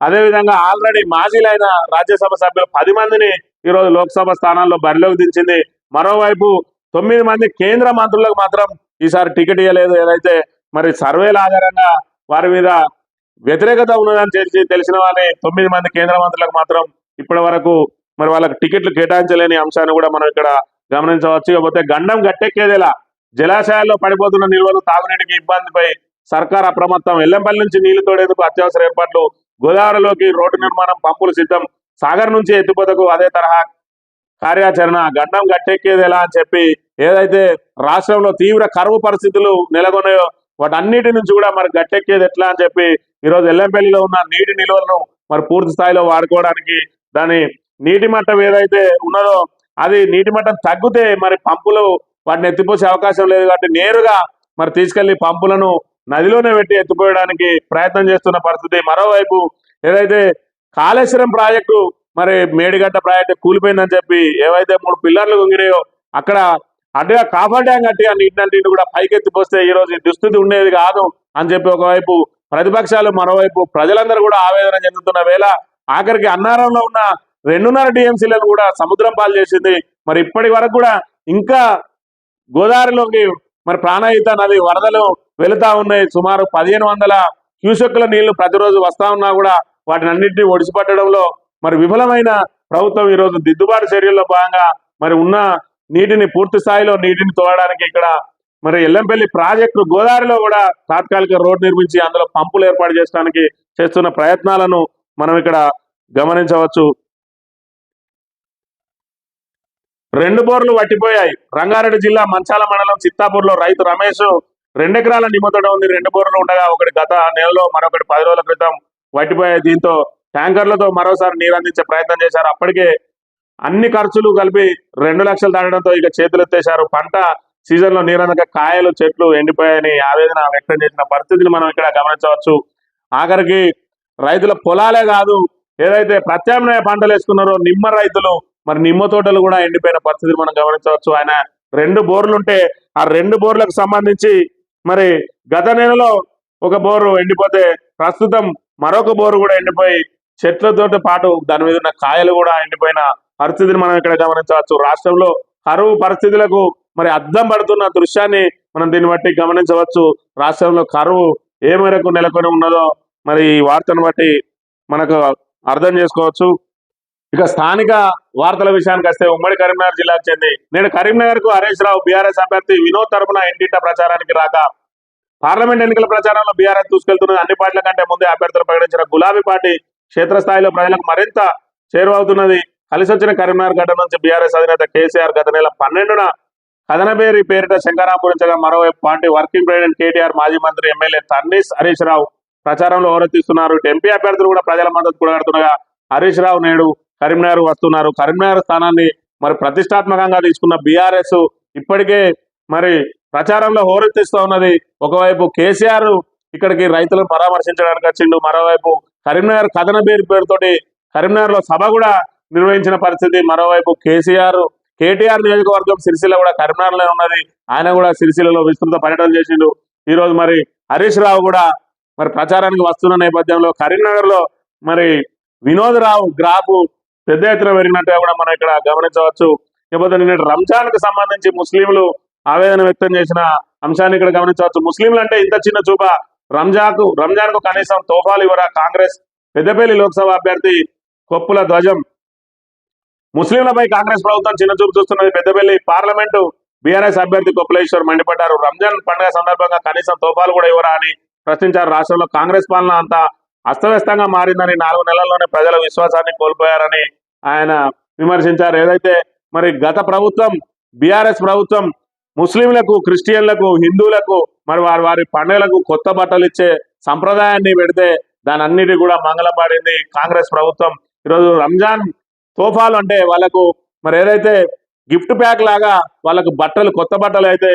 అదేవిధంగా ఆల్రెడీ మాజీలైన రాజ్యసభ సభ్యులు 10 మందిని ఈరోజు లోక్సభ స్థానాల్లో బరిలోకి దించింది. మరోవైపు 9 మంది కేంద్ర మంత్రులకు మాత్రం ఈసారి టికెట్ ఇవ్వలేదు. ఏదైతే మరి సర్వేల ఆధారంగా వారి మీద వ్యతిరేకత ఉన్నదని తెలిసిన వారి 9 మంది కేంద్ర మంత్రులకు మాత్రం ఇప్పటి వరకు మరి వాళ్ళకి టికెట్లు కేటాయించలేని అంశాన్ని కూడా మనం ఇక్కడ గమనించవచ్చు. ఇకపోతే గండం గట్టెక్కేదేలా, జలాశయాల్లో పడిపోతున్న నిల్వలు తాగునీటికి ఇబ్బందిపై సర్కార్ అప్రమత్తం. ఎల్లంపల్లి నుంచి నీళ్లు తోడేందుకు అత్యవసర ఏర్పాట్లు, గోదావరిలోకి రోడ్డు నిర్మాణం, పంపులు సిద్ధం. సాగర్ నుంచి ఎత్తిపోతకు అదే తరహా కార్యాచరణ. గండం గట్టెక్కేదేలా అని చెప్పి ఏదైతే రాష్ట్రంలో తీవ్ర కరువు పరిస్థితులు నెలకొన్నాయో వాటన్నిటి నుంచి కూడా మరి గట్టెక్కేది ఎట్లా అని చెప్పి ఈరోజు ఎల్లంపల్లిలో ఉన్న నీటి నిల్వలను మరి పూర్తి స్థాయిలో వాడుకోవడానికి దాని నీటి మట్టం ఏదైతే ఉన్నదో అది నీటి మట్టం తగ్గితే మరి పంపులు వాటిని ఎత్తిపోసే అవకాశం లేదు. కాబట్టి నేరుగా మరి తీసుకెళ్లి పంపులను నదిలోనే పెట్టి ఎత్తిపోయడానికి ప్రయత్నం చేస్తున్న పరిస్థితి. మరోవైపు ఏదైతే కాళేశ్వరం ప్రాజెక్టు మరి మేడిగడ్డ ప్రాజెక్టు కూలిపోయిందని చెప్పి ఏవైతే 3 పిల్లర్లు కుంగినాయో అక్కడ అడ్డుగా కాఫర్ డ్యాం కట్టిగా నీటిని కూడా పైకెత్తిపోస్తే ఈ రోజు దుస్థితి ఉండేది కాదు అని చెప్పి ఒకవైపు ప్రతిపక్షాలు, మరోవైపు ప్రజలందరూ కూడా ఆవేదన చెందుతున్న వేళ ఆఖరికి అన్నారంలో ఉన్న 2.5 టీఎంసీలను కూడా సముద్రం పాలు చేసింది. మరి ఇప్పటి వరకు కూడా ఇంకా గోదావరిలోకి మరి ప్రాణహిత నది వరదలు వెళుతా ఉన్నాయి. సుమారు 1500 క్యూసెక్కుల నీళ్లు ప్రతిరోజు వస్తా ఉన్నా కూడా వాటిని అన్నింటినీ ఒడిసిపట్టడంలో మరి విఫలమైన ప్రభుత్వం ఈరోజు దిద్దుబాటు చర్యల్లో భాగంగా మరి ఉన్న నీటిని పూర్తి స్థాయిలో నీటిని తోడడానికి ఇక్కడ మరి ఎల్లంపల్లి ప్రాజెక్టు గోదావరిలో కూడా తాత్కాలిక రోడ్డు నిర్మించి అందులో పంపులు ఏర్పాటు చేయడానికి చేస్తున్న ప్రయత్నాలను మనం ఇక్కడ గమనించవచ్చు. 2 బోర్లు వట్టిపోయాయి. రంగారెడ్డి జిల్లా మంచాల మండలం చిత్తాపూర్లో రైతు రమేష్ 2 ఎకరాల నిమ్మతోట ఉంది. 2 బోర్లు ఉండగా ఒకటి గత నెలలో మరొకటి 10 రోజుల క్రితం వట్టిపోయాయి. దీంతో ట్యాంకర్లతో మరోసారి నీరు అందించే ప్రయత్నం చేశారు. అప్పటికే అన్ని ఖర్చులు కలిపి 2 లక్షలు దాటడంతో ఇక చేతులు ఎత్తేశారు. పంట సీజన్ లో నీరనక కాయలు చెట్లు ఎండిపోయాయని ఆవేదన వ్యక్తం చేసిన పరిస్థితిని మనం ఇక్కడ గమనించవచ్చు. ఆఖరికి రైతుల పొలాలే కాదు ఏదైతే ప్రత్యామ్నాయ పంటలు వేసుకున్నారో నిమ్మ రైతులు మరి నిమ్మ తోటలు కూడా ఎండిపోయిన పరిస్థితిని మనం గమనించవచ్చు. ఆయన 2 బోర్లుంటే ఆ 2 బోర్లకు సంబంధించి మరి గత నెలలో ఒక బోరు ఎండిపోతే ప్రస్తుతం మరొక బోరు కూడా ఎండిపోయి చెట్లతో పాటు దాని మీద ఉన్న కాయలు కూడా ఎండిపోయిన పరిస్థితిని మనం ఇక్కడ గమనించవచ్చు. రాష్ట్రంలో కరువు పరిస్థితులకు మరి అద్దం పడుతున్న దృశ్యాన్ని మనం దీన్ని బట్టి గమనించవచ్చు. రాష్ట్రంలో కరువు ఏ మేరకు నెలకొని ఉన్నదో మరి ఈ వార్తను బట్టి మనకు అర్థం చేసుకోవచ్చు. ఇక స్థానిక వార్తల విషయానికి వస్తే ఉమ్మడి కరీంనగర్ జిల్లాకు చెంది నేడు కరీంనగర్ కు హరీష్ రావు బీఆర్ఎస్ అభ్యర్థి వినోద్ తరపున ఇంటింట ప్రచారానికి రాక పార్లమెంట్ ఎన్నికల ప్రచారంలో బీఆర్ఎస్ దూసుకెళ్తున్నది. అన్ని పార్టీల కంటే ముందే అభ్యర్థులు ప్రకటించిన గులాబీ పార్టీ క్షేత్రస్థాయిలో ప్రజలకు మరింత చేరువవుతున్నది. కలిసి వచ్చిన కరీంనగర్ గడ్డ నుంచి బీఆర్ఎస్ అధినేత కేసీఆర్ గత నెల 12న కథనబేరి పేరిట శంకరాపురించగా మరోవైపు పార్టీ వర్కింగ్ ప్రెసిడెంట్ కేటీఆర్, మాజీ మంత్రి ఎమ్మెల్యే తన్నీస్ హరీష్ రావు ప్రచారంలో హోరెత్తిస్తున్నారు. ఎంపీ అభ్యర్థులు కూడా ప్రజల మద్దతు కూడగడుతుండగా హరీష్ రావు నేడు కరీంనగర్ వస్తున్నారు. కరీంనగర్ స్థానాన్ని మరి ప్రతిష్టాత్మకంగా తీసుకున్న బీఆర్ఎస్ ఇప్పటికే మరి ప్రచారంలో హోరెత్తిస్తూ ఉన్నది. ఒకవైపు కేసీఆర్ ఇక్కడికి రైతులను పరామర్శించడానికి వచ్చిండు, మరోవైపు కరీంనగర్ కథనబేరి పేరుతోటి కరీంనగర్ లో సభ కూడా నిర్వహించిన పరిస్థితి. మరోవైపు కేటీఆర్ నియోజకవర్గం సిరిసిల్ల కూడా కరీంనగర్లో ఉన్నది. ఆయన కూడా సిరిసిల్లలో విస్తృత పర్యటన చేసిండు. ఈ రోజు మరి హరీష్ రావు కూడా మరి ప్రచారానికి వస్తున్న నేపథ్యంలో కరీంనగర్ లో మరి వినోద్ రావు గ్రాఫ్ పెద్ద ఎత్తున పెరిగినట్టుగా కూడా మనం ఇక్కడ గమనించవచ్చు. ఇకపోతే నిన్న రంజాన్ కు సంబంధించి ముస్లింలు ఆవేదన వ్యక్తం చేసిన అంశాన్ని ఇక్కడ గమనించవచ్చు. ముస్లింలు అంటే ఇంత చిన్న చూప, రంజాన్ కు కనీసం తోఫాలు ఇవ్వరా కాంగ్రెస్. పెద్దపల్లి లోక్సభ అభ్యర్థి కొప్పుల ధ్వజం. ముస్లింలపై కాంగ్రెస్ ప్రభుత్వం చిన్న చూపు చూస్తున్నది. పెద్దపల్లి పార్లమెంటు బీఆర్ఎస్ అభ్యర్థి కొప్పులేశ్వర్ మండిపడ్డారు. రంజాన్ పండుగ సందర్భంగా కనీసం తోఫాలు కూడా ఇవ్వరా అని ప్రశ్నించారు. రాష్ట్రంలో కాంగ్రెస్ పాలన అంతా అస్తవ్యస్తంగా మారిందని, 4 నెలల్లోనే ప్రజల విశ్వాసాన్ని కోల్పోయారని ఆయన విమర్శించారు. ఏదైతే మరి గత ప్రభుత్వం బీఆర్ఎస్ ప్రభుత్వం ముస్లింలకు, క్రిస్టియన్లకు, హిందువులకు మరి వారి పండుగలకు కొత్త బట్టలు ఇచ్చే సంప్రదాయాన్ని పెడితే దాని అన్నిటి కూడా మంగళపడింది కాంగ్రెస్ ప్రభుత్వం. ఈరోజు రంజాన్ తోఫాలు అంటే వాళ్ళకు మరి ఏదైతే గిఫ్ట్ ప్యాక్ లాగా వాళ్ళకు బట్టలు, కొత్త బట్టలు అయితే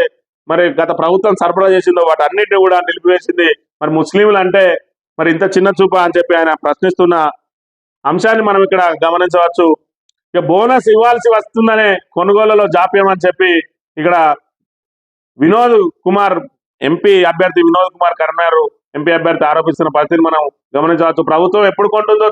మరి గత ప్రభుత్వం సరఫరా చేసిందో వాటి అన్నిటిని కూడా నిలిపివేసింది. మరి ముస్లింలు అంటే మరి ఇంత చిన్న చూప అని చెప్పి ఆయన ప్రశ్నిస్తున్న అంశాన్ని మనం ఇక్కడ గమనించవచ్చు. ఇక బోనస్ ఇవ్వాల్సి వస్తుందనే కొనుగోలులో జాప్యం అని చెప్పి ఇక్కడ వినోద్ కుమార్ ఎంపీ అభ్యర్థి వినోద్ కుమార్ కర్నార్ ఎంపీ అభ్యర్థి ఆరోపిస్తున్న పరిస్థితిని మనం గమనించవచ్చు. ప్రభుత్వం ఎప్పుడు కొంటుందో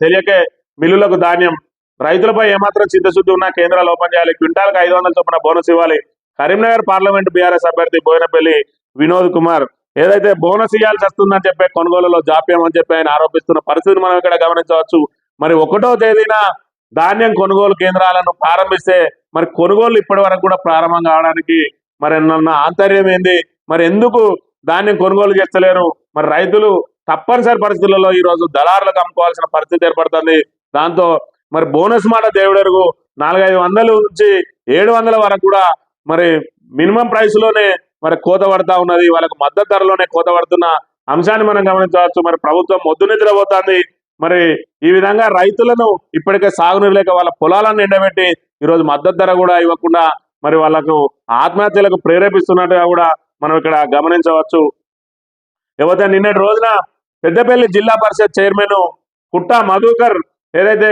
తెలియకే మిల్లులకు ధాన్యం, రైతులపై ఏమాత్రం చిత్తశుద్ధి ఉన్నా కేంద్రాలు ఓపెన్ చేయాలి, క్వింటాల్కి 500 చొప్పున బోనస్ ఇవ్వాలి. కరీంనగర్ పార్లమెంట్ బీఆర్ఎస్ అభ్యర్థి బోయినపల్లి వినోద్ కుమార్ ఏదైతే బోనస్ ఇవ్వాల్సి వస్తుందని చెప్పే కొనుగోలులో జాప్యం అని చెప్పి ఆయన ఆరోపిస్తున్న పరిస్థితిని మనం ఇక్కడ గమనించవచ్చు. మరి 1వ తేదీన ధాన్యం కొనుగోలు కేంద్రాలను ప్రారంభిస్తే మరి కొనుగోలు ఇప్పటి వరకు కూడా ప్రారంభం కావడానికి మరి ఆంతర్యం ఏంది? మరి ఎందుకు ధాన్యం కొనుగోలు చేస్తలేరు? మరి రైతులు తప్పనిసరి పరిస్థితులలో ఈ రోజు దళారులకు అమ్ముకోవాల్సిన పరిస్థితి ఏర్పడుతుంది. దాంతో మరి బోనస్ మాట దేవుడెరుగు 400-500 నుంచి 700 వరకు కూడా మరి మినిమం ప్రైస్ లోనే మరి కోత పడతా ఉన్నది. వాళ్ళకు మద్దతు ధరలోనే కోత పడుతున్న అంశాన్ని మనం గమనించవచ్చు. మరి ప్రభుత్వం మొద్దు నిద్రపోతుంది. మరి ఈ విధంగా రైతులను ఇప్పటికే సాగునీరు లేక వాళ్ళ పొలాలను ఎండబెట్టి ఈరోజు మద్దతు ధర కూడా ఇవ్వకుండా మరి వాళ్ళకు ఆత్మహత్యలకు ప్రేరేపిస్తున్నట్టుగా కూడా మనం ఇక్కడ గమనించవచ్చు. ఎవరైతే నిన్నటి రోజున పెద్దపల్లి జిల్లా పరిషత్ చైర్మన్ పుట్టా మధుకర్ ఏదైతే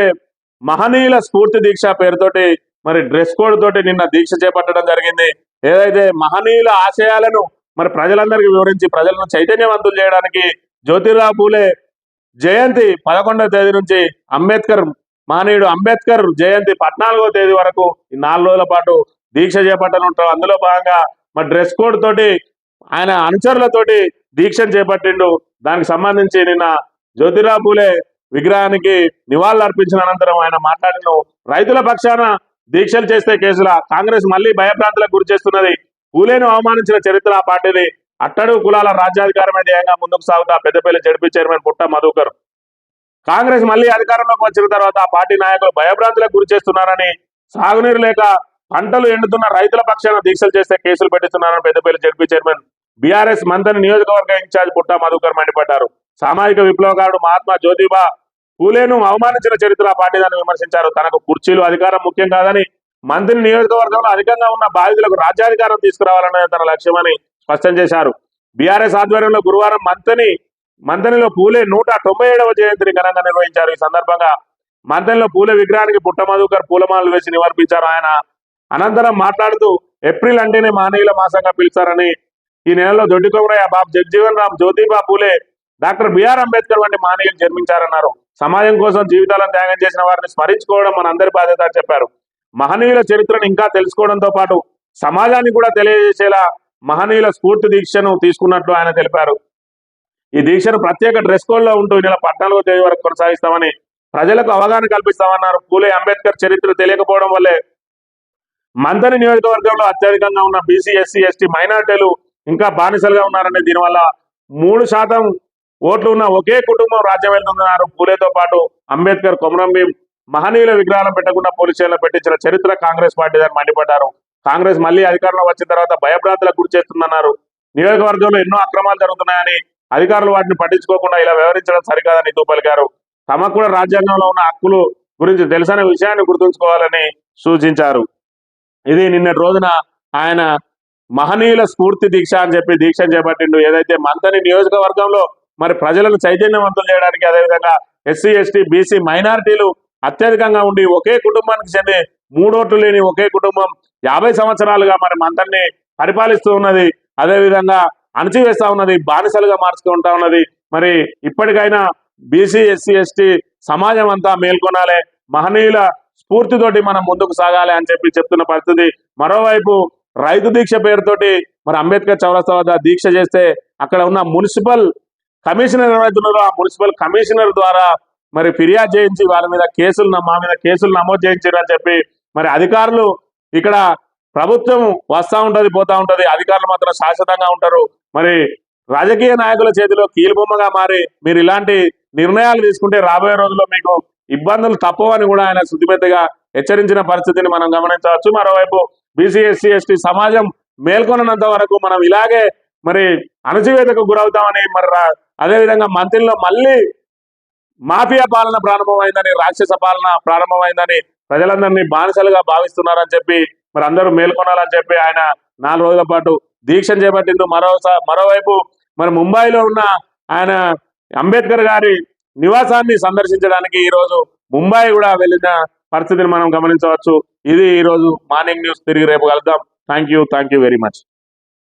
మహనీయుల స్ఫూర్తి దీక్ష పేరుతోటి మరి డ్రెస్ కోడ్ తోటి నిన్న దీక్ష చేపట్టడం జరిగింది. ఏదైతే మహనీయుల ఆశయాలను మరి ప్రజలందరికీ వివరించి ప్రజలను చైతన్యవంతులు చేయడానికి జ్యోతిరావు పూలే జయంతి 11వ తేదీ నుంచి మహనీయుడు అంబేద్కర్ జయంతి 14వ తేదీ వరకు ఈ 4 రోజుల పాటు దీక్ష చేపట్టనుంటారు. అందులో భాగంగా మరి డ్రెస్ కోడ్ తోటి ఆయన అనుచరులతోటి దీక్షను చేపట్టిండు. దానికి సంబంధించి నిన్న జ్యోతిరావు పూలే విగ్రహానికి నివాళులు అర్పించిన అనంతరం ఆయన మాట్లాడిన రైతుల పక్షాన దీక్షలు చేస్తే కేసుల కాంగ్రెస్ మళ్ళీ భయభ్రాంతులకు గురి చేస్తున్నది. పూలేను అవమానించిన చరిత్ర ఆ పార్టీది. అట్టడుగు కులాల రాజ్యాధికారమే ధ్యేయంగా ముందుకు సాగుతా పెద్దపల్లి జడ్పీ చైర్మన్ పుట్ట మధుకర్. కాంగ్రెస్ మళ్ళీ అధికారంలోకి వచ్చిన తర్వాత ఆ పార్టీ నాయకులు భయభ్రాంతులకు గురి చేస్తున్నారని, సాగునీరు లేక పంటలు ఎండుతున్న రైతుల పక్షాన దీక్షలు చేస్తే కేసులు పెట్టిస్తున్నారని పెద్దపల్లి జడ్పీ చైర్మన్ బీఆర్ఎస్ మంత్రి నియోజకవర్గ ఇన్ఛార్జ్ పుట్ట మధుకర్ మండిపడ్డారు. సామాజిక విప్లవకారుడు మహాత్మా జ్యోతిబా పూలేను అవమానించిన చరిత్ర ఆ పార్టీదని విమర్శించారు. తనకు కుర్చీలు, అధికారం ముఖ్యం కాదని, మంత్రి నియోజకవర్గంలో అధికంగా ఉన్న బాధితులకు రాజ్యాధికారం తీసుకురావాలన్నది తన లక్ష్యమని స్పష్టం చేశారు. బీఆర్ఎస్ ఆధ్వర్యంలో గురువారం మంతనిలో పూలే 197వ జయంతిని ఘనంగా నిర్వహించారు. ఈ సందర్భంగా మంతనిలో పూలే విగ్రహానికి పుట్ట మధుకర్ పూలమాలలు వేసి నివర్పించారు. ఆయన అనంతరం మాట్లాడుతూ ఏప్రిల్ అంటేనే మహనీయుల మాసంగా పిలుస్తారని, ఈ నెలలో దొడ్డికొమరయ్య, బాబు జగజీవన్ రామ్, జ్యోతిబా పూలే, డాక్టర్ బిఆర్ అంబేద్కర్ వంటి మహనీయులు జన్మించారన్నారు. సమాజం కోసం జీవితాలను త్యాగం చేసిన వారిని స్మరించుకోవడం మన అందరి బాధ్యత అని చెప్పారు. మహనీయుల చరిత్రను ఇంకా తెలుసుకోవడంతో పాటు సమాజాన్ని కూడా తెలియజేసేలా మహనీయుల స్ఫూర్తి దీక్షను తీసుకున్నట్లు ఆయన తెలిపారు. ఈ దీక్షను ప్రత్యేక డ్రెస్ కోడ్ లో ఉంటూ ఈ నెల 14వ తేదీ వరకు కొనసాగిస్తామని, ప్రజలకు అవగాహన కల్పిస్తామన్నారు. పూలే అంబేద్కర్ చరిత్ర తెలియకపోవడం వల్లే మంతని నియోజకవర్గంలో అత్యధికంగా ఉన్న బీసీ, ఎస్సీ, ఎస్టీ, మైనార్టీలు ఇంకా బానిసలుగా ఉన్నారని, దీనివల్ల 3% ఓట్లు ఉన్న ఒకే కుటుంబం రాజ్యం వెళ్తుందన్నారు. పూలేతో పాటు అంబేద్కర్, కొమరంభీం మహనీయుల విగ్రహాలను పెట్టకుండా పోలీస్ స్టేషన్లో పెట్టించిన చరిత్ర కాంగ్రెస్ పార్టీదని మండిపడ్డారు. కాంగ్రెస్ మళ్ళీ అధికారంలో వచ్చిన తర్వాత భయభ్రాంతులకు గురి చేస్తుందన్నారు. నియోజకవర్గంలో ఎన్నో అక్రమాలు జరుగుతున్నాయని, అధికారులు వాటిని పట్టించుకోకుండా ఇలా వ్యవహరించడం సరికాదని హితవు పలికారు. తమకు కూడా రాజ్యాంగంలో ఉన్న హక్కులు గురించి తెలిసిన విషయాన్ని గుర్తుంచుకోవాలని సూచించారు. ఇది నిన్నటి రోజున ఆయన మహనీయుల స్ఫూర్తి దీక్ష అని చెప్పి దీక్షను చేపట్టిండు. ఏదైతే మంతని నియోజకవర్గంలో మరి ప్రజలను చైతన్యవంతులు చేయడానికి, అదేవిధంగా ఎస్సీ, ఎస్టీ, బీసీ, మైనారిటీలు అత్యధికంగా ఉండి ఒకే కుటుంబానికి చెంది 3 ఓట్లు లేని ఒకే కుటుంబం 50 సంవత్సరాలుగా మరి మంతన్ని పరిపాలిస్తూ ఉన్నది. అదేవిధంగా అణచివేస్తా ఉన్నది, బానిసలుగా మార్చుకుంటా ఉన్నది. మరి ఇప్పటికైనా బీసీ, ఎస్సీ, ఎస్టీ సమాజం అంతా మేల్కొనాలి. మహనీయుల స్ఫూర్తితోటి మనం ముందుకు సాగాలి అని చెప్పి చెప్తున్న పరిస్థితి. మరోవైపు రైతు దీక్ష పేరుతోటి మరి అంబేద్కర్ చౌరస్తా వద్ద దీక్ష చేస్తే అక్కడ ఉన్న మున్సిపల్ కమిషనర్ ఎవరైతున్నారో ఆ మున్సిపల్ కమిషనర్ ద్వారా మరి ఫిర్యాదు చేయించి వాళ్ళ మీద మా మీద కేసులు నమోదు చేయించారు అని చెప్పి మరి అధికారులు ఇక్కడ ప్రభుత్వం వస్తూ ఉంటది పోతా ఉంటది, అధికారులు మాత్రం శాశ్వతంగా ఉంటారు. మరి రాజకీయ నాయకుల చేతిలో కీలుబొమ్మగా మారి మీరు ఇలాంటి నిర్ణయాలు తీసుకుంటే రాబోయే రోజుల్లో మీకు ఇబ్బందులు తప్పవని కూడా ఆయన శుద్ధిమెత్తగా హెచ్చరించిన పరిస్థితిని మనం గమనించవచ్చు. మరోవైపు బీసీ ఎస్సీ ఎస్టీ సమాజం మేల్కొనంత వరకు మనం ఇలాగే మరి అణచివేతకు గురవుతామని, మరి అదేవిధంగా మంత్రిలో మళ్ళీ మాఫియా పాలన ప్రారంభమైందని, రాక్షస పాలన ప్రారంభమైందని, ప్రజలందరినీ బానిసలుగా భావిస్తున్నారని చెప్పి మరి అందరూ మేల్కొనాలని చెప్పి ఆయన 4 రోజుల పాటు దీక్షను చేపట్టింది. మరోవైపు మరి ముంబైలో ఉన్న ఆయన అంబేద్కర్ గారి నివాసాన్ని సందర్శించడానికి ఈ రోజు ముంబై కూడా వెళ్ళిన పరిస్థితిని మనం గమనించవచ్చు. ఇది ఈ రోజు మార్నింగ్ న్యూస్. తిరిగి రేపు కలుద్దాం. Thank you very much.